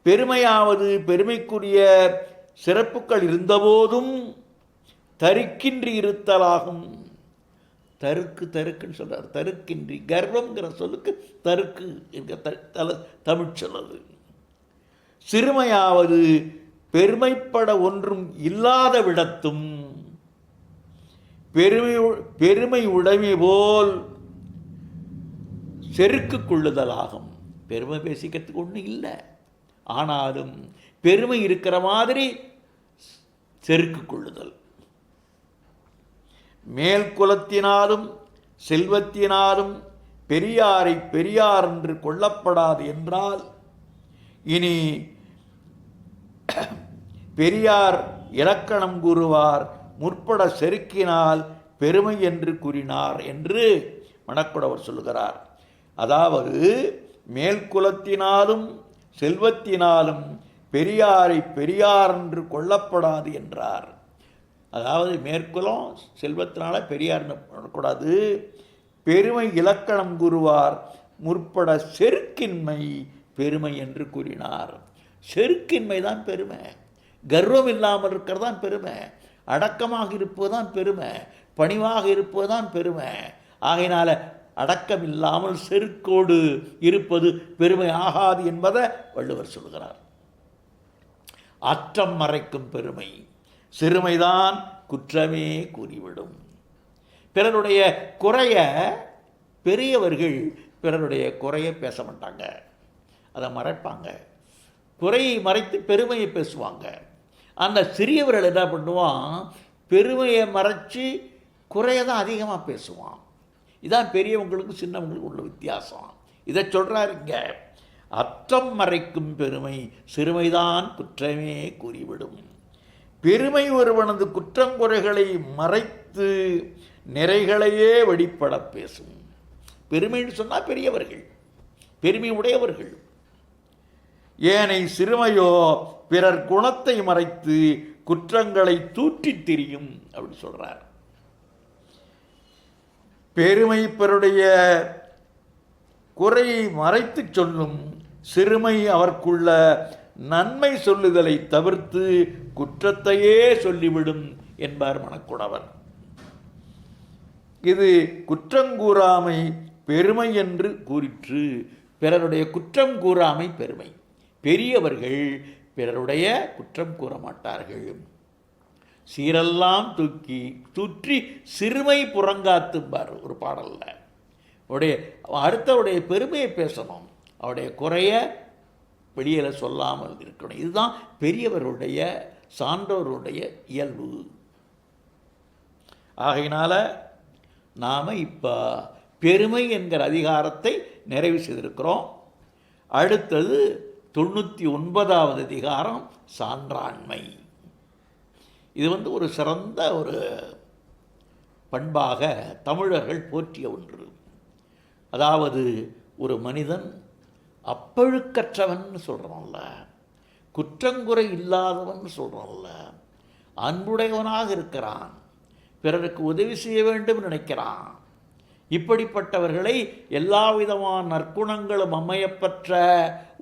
பெருமையாவது பெருமைக்குரிய சிறப்புகள் இருந்தபோதும் தருக்கின்றி இருத்தலாகும். தருக்குன்னு சொல்றார். தருக்கின்றி, கர்வம்ங்கிற சொல்லுக்கு தருக்கு என்கிற தமிழ் சொல்லுது. சிறுமையாவது பெருமைப்பட ஒன்றும் இல்லாத விடத்தும் பெருமை உடைமை போல் செருக்கு கொள்ளுதலாகும். பெருமை பேசிக்கிறதுக்கு ஒன்றும் இல்லை, ஆனாலும் பெருமை இருக்கிற மாதிரி செருக்கு கொள்ளுதல். மேல் குலத்தினாலும் செல்வத்தினாலும் பெரியாரை பெரியார் என்று கொள்ளப்படாது என்றால் இனி பெரியார் இலக்கணம் கூறுவார் முற்பட செருக்கினால் பெருமை என்று கூறினார் என்று மணக்குடவர் சொல்லுகிறார். அதாவது மேல் குலத்தினாலும் செல்வத்தினாலும் பெரியாரை பெரியார் என்று கொள்ளப்படாது என்றார். அதாவது மேற்குலம் செல்வத்தினால பெரியார் பண்ணக்கூடாது, பெருமை இலக்கணம் கூறுவார் முற்பட செருக்கின்மை பெருமை என்று கூறினார். செருக்கின்மை தான் பெருமை, கர்வம் இல்லாமல் இருக்கிறது தான் பெருமை, அடக்கமாக இருப்பதுதான் பெருமை, பணிவாக இருப்பதுதான் பெருமை. ஆகையினால அடக்கம் இல்லாமல் செருக்கோடு இருப்பது பெருமை ஆகாது என்பதை வள்ளுவர் சொல்கிறார். அற்றம் மறைக்கும் பெருமை, சிறுமைதான் குற்றமே கூறிவிடும். பிறருடைய குறைய பெரியவர்கள் பிறருடைய குறைய பேச மாட்டாங்க, அதை மறைப்பாங்க. குறையை மறைத்து பெருமையை பேசுவாங்க. அந்த சிறியவர்கள் என்ன பண்ணுவான், பெருமையை மறைச்சி குறையை தான் அதிகமாக பேசுவான். இதான் பெரியவங்களுக்கும் சின்னவங்களுக்கும் உள்ள வித்தியாசம். இதை சொல்கிறாருங்க. அற்றம் மறைக்கும் பெருமை, சிறுமைதான் குற்றமே கூறிவிடும். பெருமை ஒருவனது குற்றங்குறைகளை மறைத்து நிறைகளையே வெளிப்பட பேசும். பெருமைன்னு சொன்னால் பெரியவர்கள், பெருமை உடையவர்கள். ஏனை சிறுமையோ பிறர் குணத்தை மறைத்து குற்றங்களை தூற்றித் திரியும் அப்படி சொல்றார். பெருமை பிறருடைய குறையை மறைத்து சொல்லும், சிறுமை அவர்க்குள்ள நன்மை சொல்லுதலை தவிர்த்து குற்றத்தையே சொல்லிவிடும் என்பார் மணக்குடவர். இது குற்றங்கூறாமை பெருமை என்று கூறிற்று. பிறருடைய குற்றம் கூறாமை பெருமை. பெரியவர்கள் பிறருடைய குற்றம் கூற மாட்டார்கள். சீரெல்லாம் தூற்றி சிறுமை புறங்காத்தும்பார் ஒரு பாடல்ல. அடுத்தவுடைய பெருமையை பேசணும், அவருடைய குறைய வெளியில் சொல்லாமல் இருக்கணும். இதுதான் பெரியவருடைய சான்றோருடைய இயல்பு. ஆகையினால நாம் இப்போ பெருமை என்கிற அதிகாரத்தை நிறைவு செய்திருக்கிறோம். அடுத்தது 99வது அதிகாரம் சான்றாண்மை. இது ஒரு சிறந்த ஒரு பண்பாக தமிழர்கள் போற்றிய ஒன்று. அதாவது ஒரு மனிதன் அப்பழுக்கற்றவன் சொல்கிறோம்ல, குற்றங்குறை இல்லாதவன் சொல்கிறோம்ல, அன்புடையவனாக இருக்கிறான், பிறருக்கு உதவி செய்ய வேண்டும் நினைக்கிறான், இப்படிப்பட்டவர்களை எல்லா விதமான நற்குணங்களும் அமையப்பெற்ற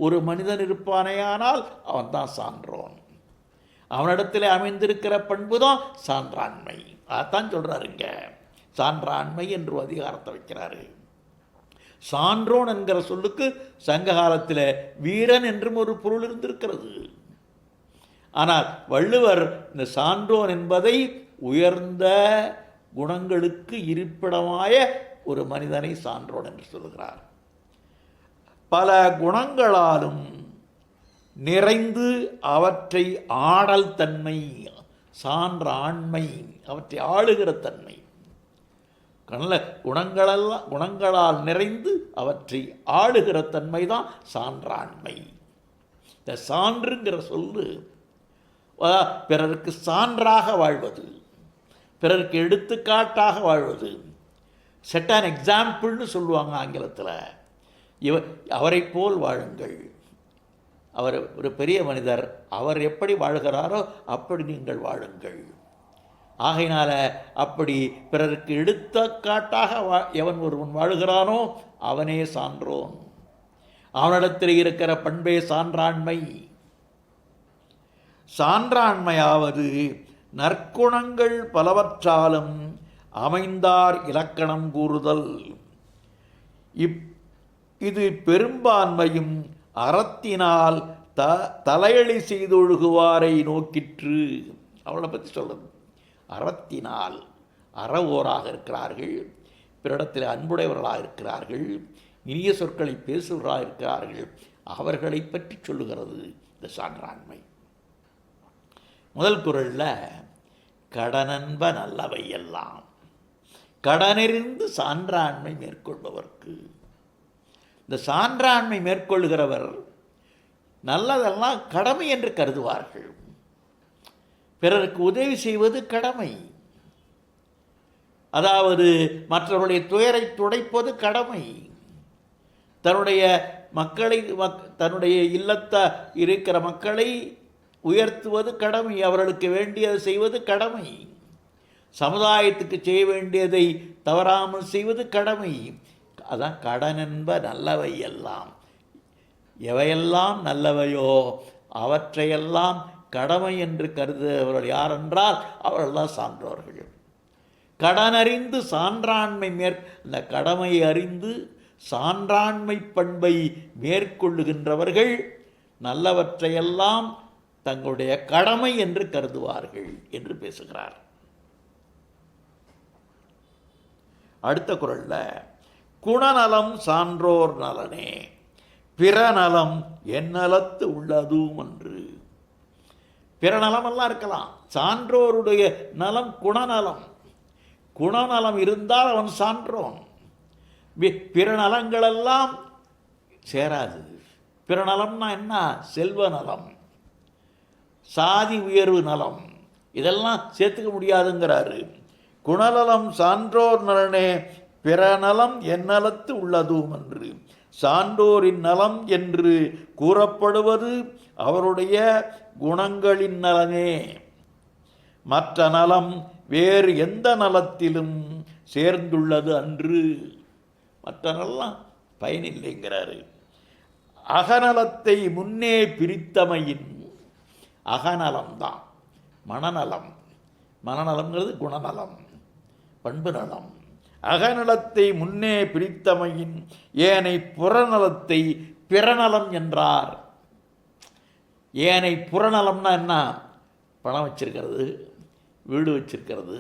ஒரு மனிதன் இருப்பானேயானால் அவன்தான் சான்றோன். அவனிடத்தில் அமைந்திருக்கிற பண்பு தான் சான்றாண்மை. அதான் சொல்கிறாருங்க, சான்றாண்மை என்று அதிகாரத்தை வைக்கிறாரு. சான்றோன் என்கிற சொல்லுக்கு சங்க காலத்தில் வீரன் என்றும் ஒரு பொருள் இருந்திருக்கிறது. ஆனால் வள்ளுவர் இந்த சான்றோன் என்பதை உயர்ந்த குணங்களுக்கு இருப்பிடமாய ஒரு மனிதனை சான்றோன் என்று சொல்கிறார். பல குணங்களாலும் நிறைந்து அவற்றை ஆடல் தன்மை, சான்ற ஆண்மை, அவற்றை ஆளுகிற தன்மை. நல்ல குணங்களால் நிறைந்து அவற்றை ஆளுகிற தன்மை தான் சான்றாண்மை. இந்த சான்றுங்கிற சொல்லு பிறருக்கு சான்றாக வாழ்வது, பிறருக்கு எடுத்துக்காட்டாக வாழ்வது, செட் அன் எக்ஸாம்பிள்னு சொல்லுவாங்க ஆங்கிலத்தில். அவரை போல் வாழுங்கள். அவர் ஒரு பெரிய மனிதர், அவர் எப்படி வாழ்கிறாரோ அப்படி நீங்கள் வாழுங்கள். ஆகையினால அப்படி பிறருக்கு எடுத்துக்காட்டாக எவன் ஒருவன் வாழுகிறானோ அவனே சான்றோன். அவனிடத்தில் இருக்கிற பண்பே சான்றாண்மை. சான்றாண்மையாவது நற்குணங்கள் பலவற்றாலும் அமைந்தார் இலக்கணம் கூறுதல். இது பெரும்பான்மையும் அறத்தினால் தலையளி செய்தொழுகுவாரை நோக்கிற்று. அவளை பற்றி சொல்லுது. அறத்தினால் அறவோராக இருக்கிறார்கள், பிறரிடத்தில் அன்புடையவர்களாக இருக்கிறார்கள், இனிய சொற்களை பேசுவர்களாக இருக்கிறார்கள், அவர்களை பற்றி சொல்லுகிறது இந்த சான்றாண்மை. முதல் குறளில் கடனன்ப நல்லவை எல்லாம் கடனெறிந்து சான்றாண்மை மேற்கொள்பவர்க்கு. இந்த சான்றாண்மை மேற்கொள்கிறவர் நல்லதெல்லாம் கடமை என்று கருதுவார்கள். பிறருக்கு உதவி செய்வது கடமை, அதாவது மற்றவருடைய துயரை துடைப்பது கடமை, தன்னுடைய மக்களை தன்னுடைய இல்லத்த இருக்கிற மக்களை உயர்த்துவது கடமை, அவர்களுக்கு வேண்டியதை செய்வது கடமை, சமுதாயத்துக்கு செய்ய வேண்டியதை தவறாமல் செய்வது கடமை. அதான் கடனென்ப நல்லவை எல்லாம். எவையெல்லாம் நல்லவையோ அவற்றையெல்லாம் கடமை என்று கருதுபவர்கள் யார் என்றால் அவர்கள்தான் சான்றோர்கள். கடனறிந்து சான்றாண்மை இந்த கடமையை அறிந்து சான்றாண்மை பண்பை மேற்கொள்ளுகின்றவர்கள் நல்லவற்றையெல்லாம் தங்களுடைய கடமை என்று கருதுவார்கள் என்று பேசுகிறார். அடுத்த குறளில் குணநலம் சான்றோர் நலனே பிறநலம் எந்நலத்து உள்ளதும் என்று. பிறநலமெல்லாம் இருக்கலாம், சான்றோருடைய நலம் குணநலம். குணநலம் இருந்தால் அவன் சான்றோன். பிறநலங்களெல்லாம் சேராது. பிறநலம்னா என்ன? செல்வ நலம், சாதி உயர்வு நலம், இதெல்லாம் சேர்த்துக்க முடியாதுங்கிறாரு. குணநலம் சான்றோர் நலனே பிறநலம் எந்நலத்து உள்ளதும் என்று. சான்றோரின் நலம் என்று கூறப்படுவது அவருடைய குணங்களின் நலனே. மற்ற நலம் வேறு எந்த நலத்திலும் சேர்ந்துள்ளது அன்று. மற்ற நலம் பயனில்லைங்கிறாரு. அகநலத்தை முன்னே பிரித்தமையின் அகநலம்தான் மனநலம். மனநலம்ங்கிறது குணநலம், பண்பு நலம். அகநலத்தை முன்னே பிரித்தமையின் ஏனை புறநலத்தை பிறநலம் என்றார். ஏனை புறநலம்னா என்ன? பணம் வச்சிருக்கிறது, வீடு வச்சிருக்கிறது,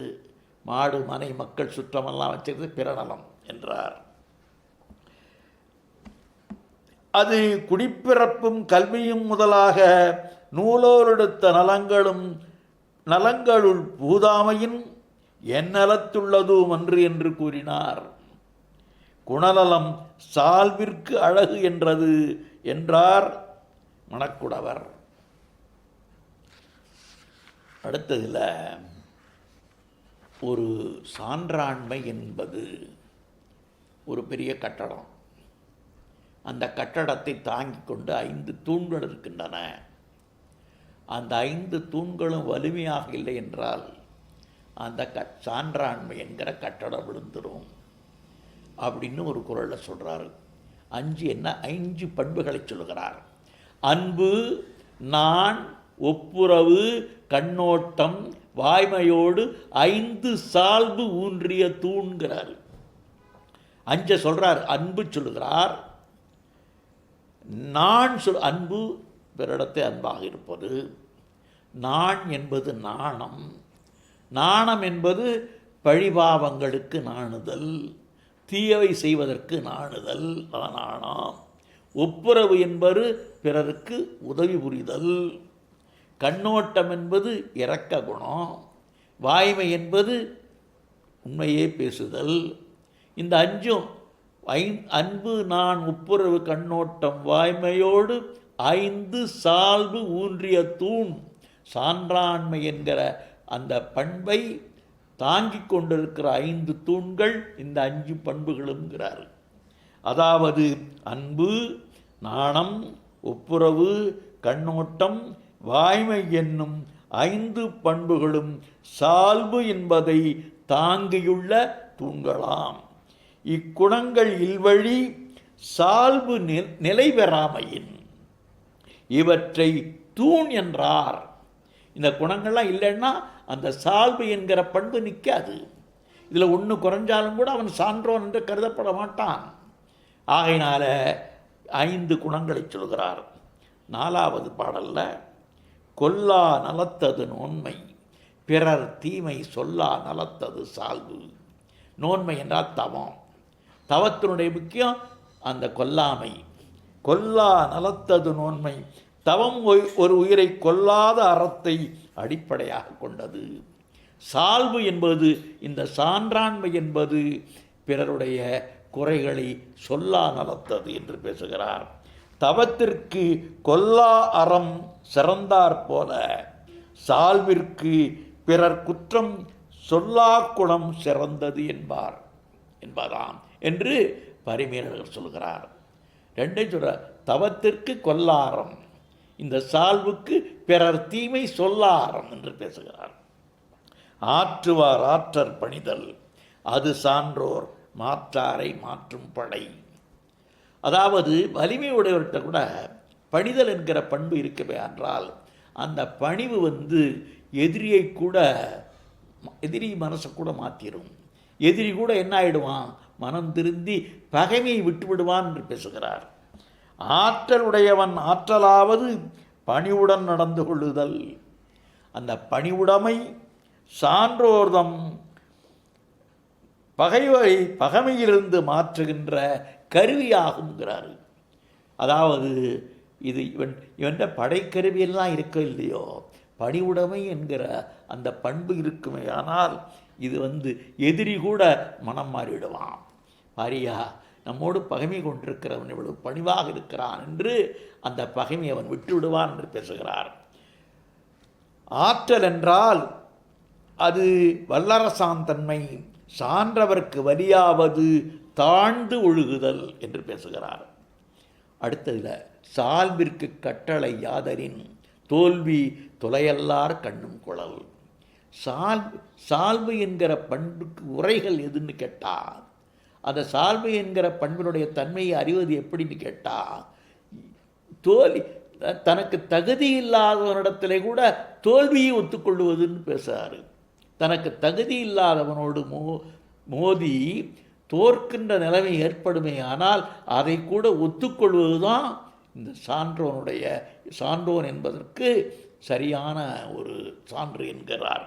மாடு மனை மக்கள் சுற்றமெல்லாம் வச்சிருக்கிறது பிறநலம் என்றார். அது குடிப்பிறப்பும் கல்வியும் முதலாக நூலோரெடுத்த நலங்களுள் பூதாமையின் எந்நலத்துள்ளதும் அன்று என்று கூறினார். குணநலம் சால்விற்கு அழகு என்றது என்றார் மணக்குடவர். அடுத்ததில் ஒரு சான்றாண்மை என்பது ஒரு பெரிய கட்டடம். அந்த கட்டடத்தை தாங்கி கொண்டு 5 தூண்கள் இருக்கின்றன. அந்த 5 தூண்களும் வலிமையாக இல்லை என்றால் அந்த சான்றாண்மை என்கிற கட்டடம் விழுந்துடும். அப்படின்னு ஒரு குறளில் சொல்கிறாரு. 5 என்ன? 5 பண்புகளை சொல்லுகிறார். அன்பு, நான், ஒப்புரவு, கண்ணோட்டம், வாய்மையோடு 5 சால்பு ஊன்றிய தூண்கிறார். 5 சொல்கிறார். அன்பு சொல்லுகிறார். நான் அன்பு பிறரிடத்தை அன்பாக இருப்பது. நான் என்பது நாணம். நாணம் என்பது பழிபாவங்களுக்கு நாணுதல், தீயவை செய்வதற்கு நாணுதல், நாணம். ஒப்புரவு என்பது பிறருக்கு உதவி புரிதல். கண்ணோட்டம் என்பது இரக்க குணம். வாய்மை என்பது உண்மையே பேசுதல். இந்த 5 அன்பு, நான், ஒப்புரவு, கண்ணோட்டம், வாய்மையோடு 5 சால்பு ஊன்றிய தூண், சான்றாண்மை என்கிற அந்த பண்பை தாங்கிக் கொண்டிருக்கிற 5 தூண்கள் இந்த 5 பண்புகளுங்கிறார். அதாவது அன்பு, நாணம், ஒப்புரவு, கண்ணோட்டம், வாய்மை என்னும் 5 பண்புகளும் சால்பு என்பதை தாங்கியுள்ள தூண்களாம். இக்குணங்கள் இல்வழி சால்பு நிலை பெறாமையின் இவற்றை தூண் என்றார். இந்த குணங்கள்லாம் இல்லைன்னா அந்த சால்பு என்கிற பண்பு நிற்காது. இதில் ஒன்று குறைஞ்சாலும் கூட அவன் சான்றோன் என்று கருதப்பட மாட்டான். ஆகையினால 5 குணங்களை சொல்கிறார். 4வது பாடலில் கொல்லா நலத்தது நோன்மை, பிறர் தீமை சொல்லா நலத்தது சால்பு. நோன்மை என்றால் தவம். தவத்தினுடைய முக்கியம் அந்த கொல்லாமை. கொல்லா நலத்தது நோன்மை, தவம் ஒரு உயிரை கொல்லாத அறத்தை அடிப்படையாக கொண்டது. சால்பு என்பது, இந்த சான்றாண்மை என்பது பிறருடைய குறைகளை சொல்லா நலத்தது என்று பேசுகிறார். தவத்திற்கு கொல்லா அறம் சிறந்தாற் போல சால்விற்கு பிறர் குற்றம் சொல்லா குணம் சிறந்தது என்பதாம் என்று பரிமேலழகர் சொல்கிறார். 2 சொல்கிறார். தவத்திற்கு கொல்லாரம், இந்த சால்வுக்கு பிறர் தீமை சொல்லாரம் என்று பேசுகிறார். ஆற்றுவார் ஆற்றற் பணிதல், அது சான்றோர் மாற்றாரை மாற்றும் படை. அதாவது வலிமை உடையவர்கிட்ட கூட பணிதல் என்கிற பண்பு இருக்கவே என்றால் அந்த பணிவு எதிரியை கூட, எதிரி மனசை கூட மாற்றிடும். எதிரி கூட என்ன ஆகிடுவான்? மனம் திருந்தி பகைமையை விட்டு விடுவான் என்று பேசுகிறார். ஆற்றலுடையவன் ஆற்றலாவது பணிவுடன் நடந்து கொள்ளுதல். அந்த பணிவுடைமை சான்றோர்தம் பகைமையிலிருந்து மாற்றுகின்ற கருவியாகுங்கிறார். அதாவது இது இவன் படைக்கருவியெல்லாம் இருக்க இல்லையோ, பணிவுடைமை என்கிற அந்த பண்பு இருக்குமே. ஆனால் இது எதிரி கூட மனம் மாறிவிடுவான். பாரியா, நம்மோடு பகைமை கொண்டிருக்கிறவன் இவ்வளவு பணிவாக இருக்கிறான் என்று அந்த பகைமை அவன் விட்டு விடுவான் என்று பேசுகிறார். ஆற்றல் என்றால் அது வல்லரசான் தன்மை, சான்றவர்க்கு வலியாவது தாழ்ந்து ஒழுகுதல் என்று பேசுகிறார். அடுத்ததில் சால்விற்கு கட்டளை யாதரின் தோல்வி தொலையல்லார் கண்ணும் குழல். சால்வு என்கிற பண்புக்கு உரைகள் எதுன்னு கேட்டால், அந்த சால்வு என்கிற பண்பினுடைய தன்மையை அறிவது எப்படின்னு கேட்டால், தனக்கு தகுதி இல்லாதவனிடத்திலே கூட தோல்வியை ஒத்துக்கொள்வதுன்னு பேசுகிறார். தனக்கு தகுதி இல்லாதவனோடு மோதி தோற்கின்ற நிலைமை ஏற்படுமே, ஆனால் அதை கூட ஒத்துக்கொள்வது தான் இந்த சான்றோன் என்பதற்கு சரியான ஒரு சான்று என்கிறார்.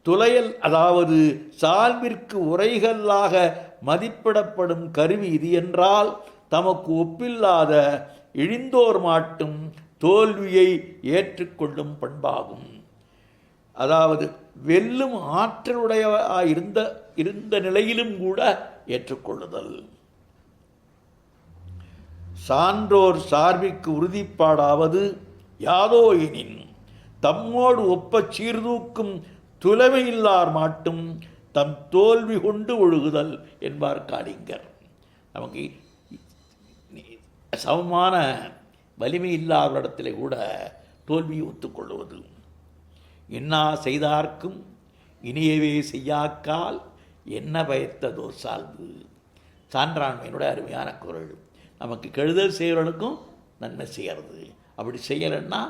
துளையல், அதாவது சால்விற்கு உரைகளாக மதிப்பிடப்படும் கருவி இது என்றால் தமக்கு ஒப்பில்லாத இழிந்தோர் மாட்டும் தோல்வியை ஏற்றுக்கொள்ளும் பண்பாகும். அதாவது வெல்லும் ஆற்றலுடைய இருந்த நிலையிலும் கூட ஏற்றுக்கொள்ளுதல். சான்றோர் சார்பிற்கு உறுதிப்பாடாவது யாதோ எனின் தம்மோடு ஒப்ப சீர்தூக்கும் துலமையில்லார் மாட்டும் தம் தோல்வி கொண்டு ஒழுகுதல் என்பார் காளிங்கர். நமக்கு சமமான வலிமை இல்லாதவரிடத்திலே கூட தோல்வியை ஒத்துக்கொள்வது. என்னா செய்தார்க்கும் இனியவே செய்யாக்கால் என்ன பயத்ததோ சால்வு. சான்றாண்மையினுடைய அருமையான குரல். நமக்கு கெடுதல் செய்கிறவனுக்கும் நன்மை செய்கிறது. அப்படி செய்யலைன்னா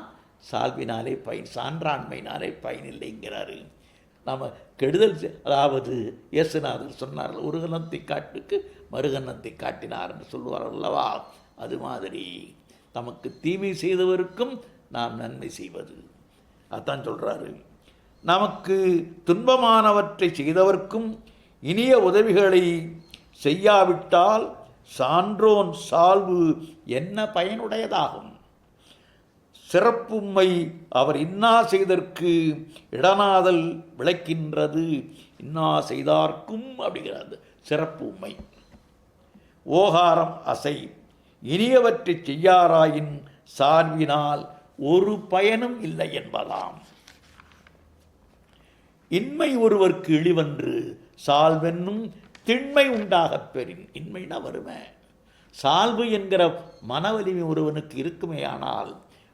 சால்வினாலே பயன், சான்றாண்மையினாலே பயனில்லைங்கிறாரு. நம்ம கெடுதல் அதாவது இயேசுநாதர் சொன்னார், ஒரு கன்னத்தை காட்டுக்கு மறுகன்னத்தை காட்டினார் என்று சொல்லுவார் அல்லவா. அது மாதிரி நமக்கு தீமை செய்தவருக்கும் நாம் நன்மை செய்வது. அதான் சொல்கிறாரு, நமக்கு துன்பமானவற்றை செய்தவர்க்கும் இனிய உதவிகளை செய்யாவிட்டால் சான்றோன் சால்வு என்ன பயனுடையதாகும்? சிறப்பும்மை அவர் இன்னா செய்தற்கு இடனாதல் விளக்கின்றது, இன்னா செய்தார்க்கும் அப்படிங்கிறது சிறப்பு உண்மை. ஓகாரம் அசை இனியவற்றை செய்யாராயின் சார்பினால் ஒரு பயனும் இல்லை என்பதாம். இன்மை ஒருவர்க்கு இழிவன்று சால்வென்னும் திண்மை உண்டாகப் பெறின். இன்மைனா வறுமை. சால்வு என்கிற மன வலிமை ஒருவனுக்கு இருக்குமே, ஆனால்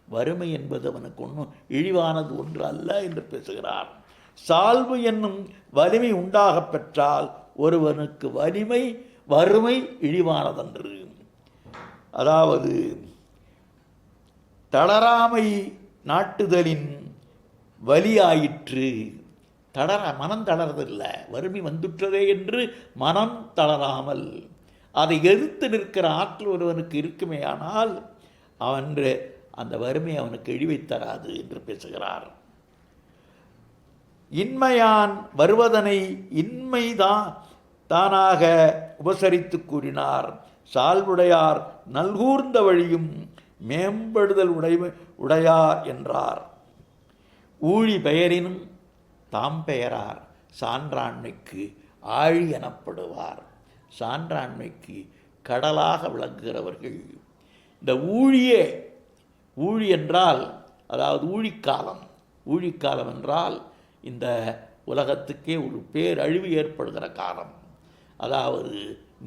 வறுமை என்பது அவனுக்கு ஒன்றும் இழிவானது ஒன்று அல்ல என்று பேசுகிறார். சால்வு என்னும் வலிமை உண்டாகப் பெற்றால் ஒருவனுக்கு வறுமை இழிவானதன்று. அதாவது தளராமை நாட்டுதலின் வலியாயிற்று. மனம் தளர்றதில்லை, வறுமை வந்துற்றதே என்று மனம் தளராமல் அதை எதிர்த்து நிற்கிற ஆற்றல் ஒருவனுக்கு இருக்குமே, ஆனால் அவன் அந்த வறுமை அவனுக்கு இழிவை தராது என்று பேசுகிறார். இன்மையான் வருவதனை இன்மைதான் தானாக உபசரித்து கூறினார். சால்வுடையார் நல்கூர்ந்த வழியும் மேம்படுதல் உடையார் என்றார். ஊழி பெயரினும் தாம் பெயரார் சான்றாண்மைக்கு ஆழி எனப்படுவார். சான்றாண்மைக்கு கடலாக விளங்குகிறவர்கள். இந்த ஊழி என்றால் அதாவது ஊழிக்காலம் என்றால் இந்த உலகத்துக்கே ஒரு பேரழிவு ஏற்படுகிற காலம். அதாவது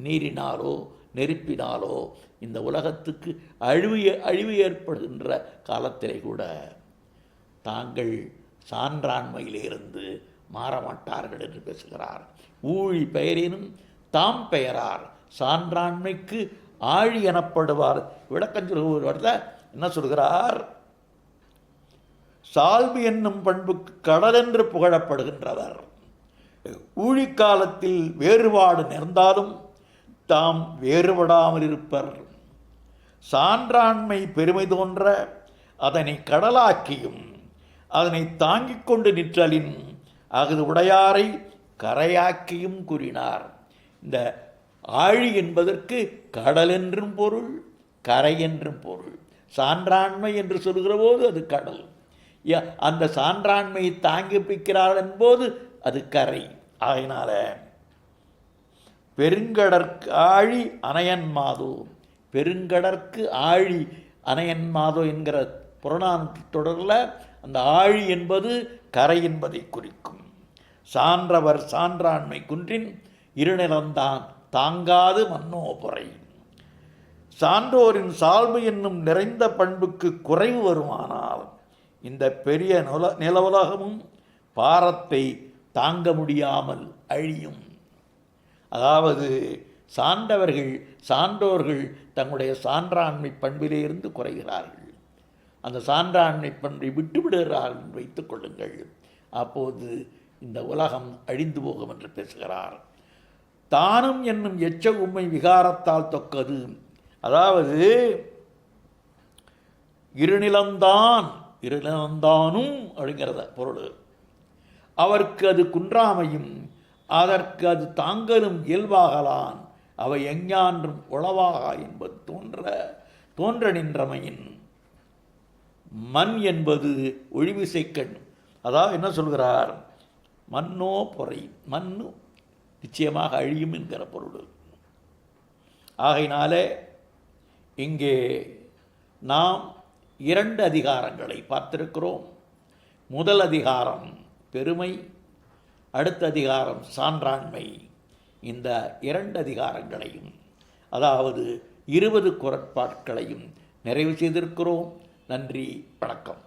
நீரினாலோ நெருப்பினாலோ இந்த உலகத்துக்கு அழிவு ஏற்படுகின்ற காலத்திலே கூட தாங்கள் சான்றாண்மையிலிருந்து மாறமாட்டார்கள் என்று பேசுகிறார். ஊழி பெயரினும் தாம் பெயரார் சான்றாண்மைக்கு ஆழி எனப்படுவார். விளக்கம் சொல்லுவதில் என்ன சொல்கிறார்? சால்பு என்னும் பண்புக்கு கடலென்று புகழப்படுகின்றவர். ஊழிக்காலத்தில் வேறுபாடு நேர்ந்தாலும் தாம் வேறுபடாமல் இருப்பர். சான்றாண்மை பெருமை தோன்ற அதனை கடலாக்கியும் அதனை தாங்கிக் கொண்டு நிற்றலின் அஃது உடையாரை கரையாக்கியும் கூறினார். இந்த ஆழி என்பதற்கு கடல் என்றும் பொருள், கரை என்றும் பொருள். சான்றாண்மை என்று சொல்கிற போது அது கடல், அந்த சான்றாண்மையை தாங்கி பிக்கிறார் என்போது அது கரை. ஆகினால பெருங்கடற்கு ஆழி அணையன் மாதோ, பெருங்கடற்கு ஆழி அணையன் மாதோ என்கிற புறநானூற்று தொடரில் அந்த ஆழி என்பது கரை என்பதை குறிக்கும். சான்றவர் சான்றாண்மை குன்றின் இருநிலந்தான் தாங்காது மன்னோ பொறை. சான்றோரின் சால்பு என்னும் நிறைந்த பண்புக்கு குறைவு வருமானால் இந்த பெரிய நிலவுலகமும் பாரத்தை தாங்க முடியாமல் அழியும். அதாவது சான்றோர்கள் தங்களுடைய சான்றாண்மை பண்பிலிருந்து குறைகிறார்கள். அந்த சான்றாண்மை பண்பை விட்டுவிடுகிறார்கள் என்று வைத்துக் கொள்ளுங்கள். அப்போது இந்த உலகம் அழிந்து போகும் என்று பேசுகிறார். தானும் என்னும் எச்ச உண்மை விகாரத்தால் தொக்கது. அதாவது இருநிலந்தானும் அப்படிங்கிறத பொருள். அவருக்கு அது குன்றாமையும் அதற்கு அது தாங்கலும் இயல்பாகலான் அவை எஞ்ஞான்றும் உளவாகா என்பது தோன்ற நின்றமையின். மண் என்பது ஒழிவிசைக்கண். அதாவது என்ன சொல்கிறார்? மண்ணோ பொறை, மண்ணு நிச்சயமாக அழியும் என்கிற பொருள். ஆகையினாலே இங்கே நாம் 2 அதிகாரங்களை பார்த்திருக்கிறோம். முதல் அதிகாரம் பெருமை, அடுத்த அதிகாரம் சான்றாண்மை. இந்த 2 அதிகாரங்களையும் அதாவது 20 குறட்பாட்களையும் நிறைவு செய்திருக்கிறோம். நன்றி, வணக்கம்.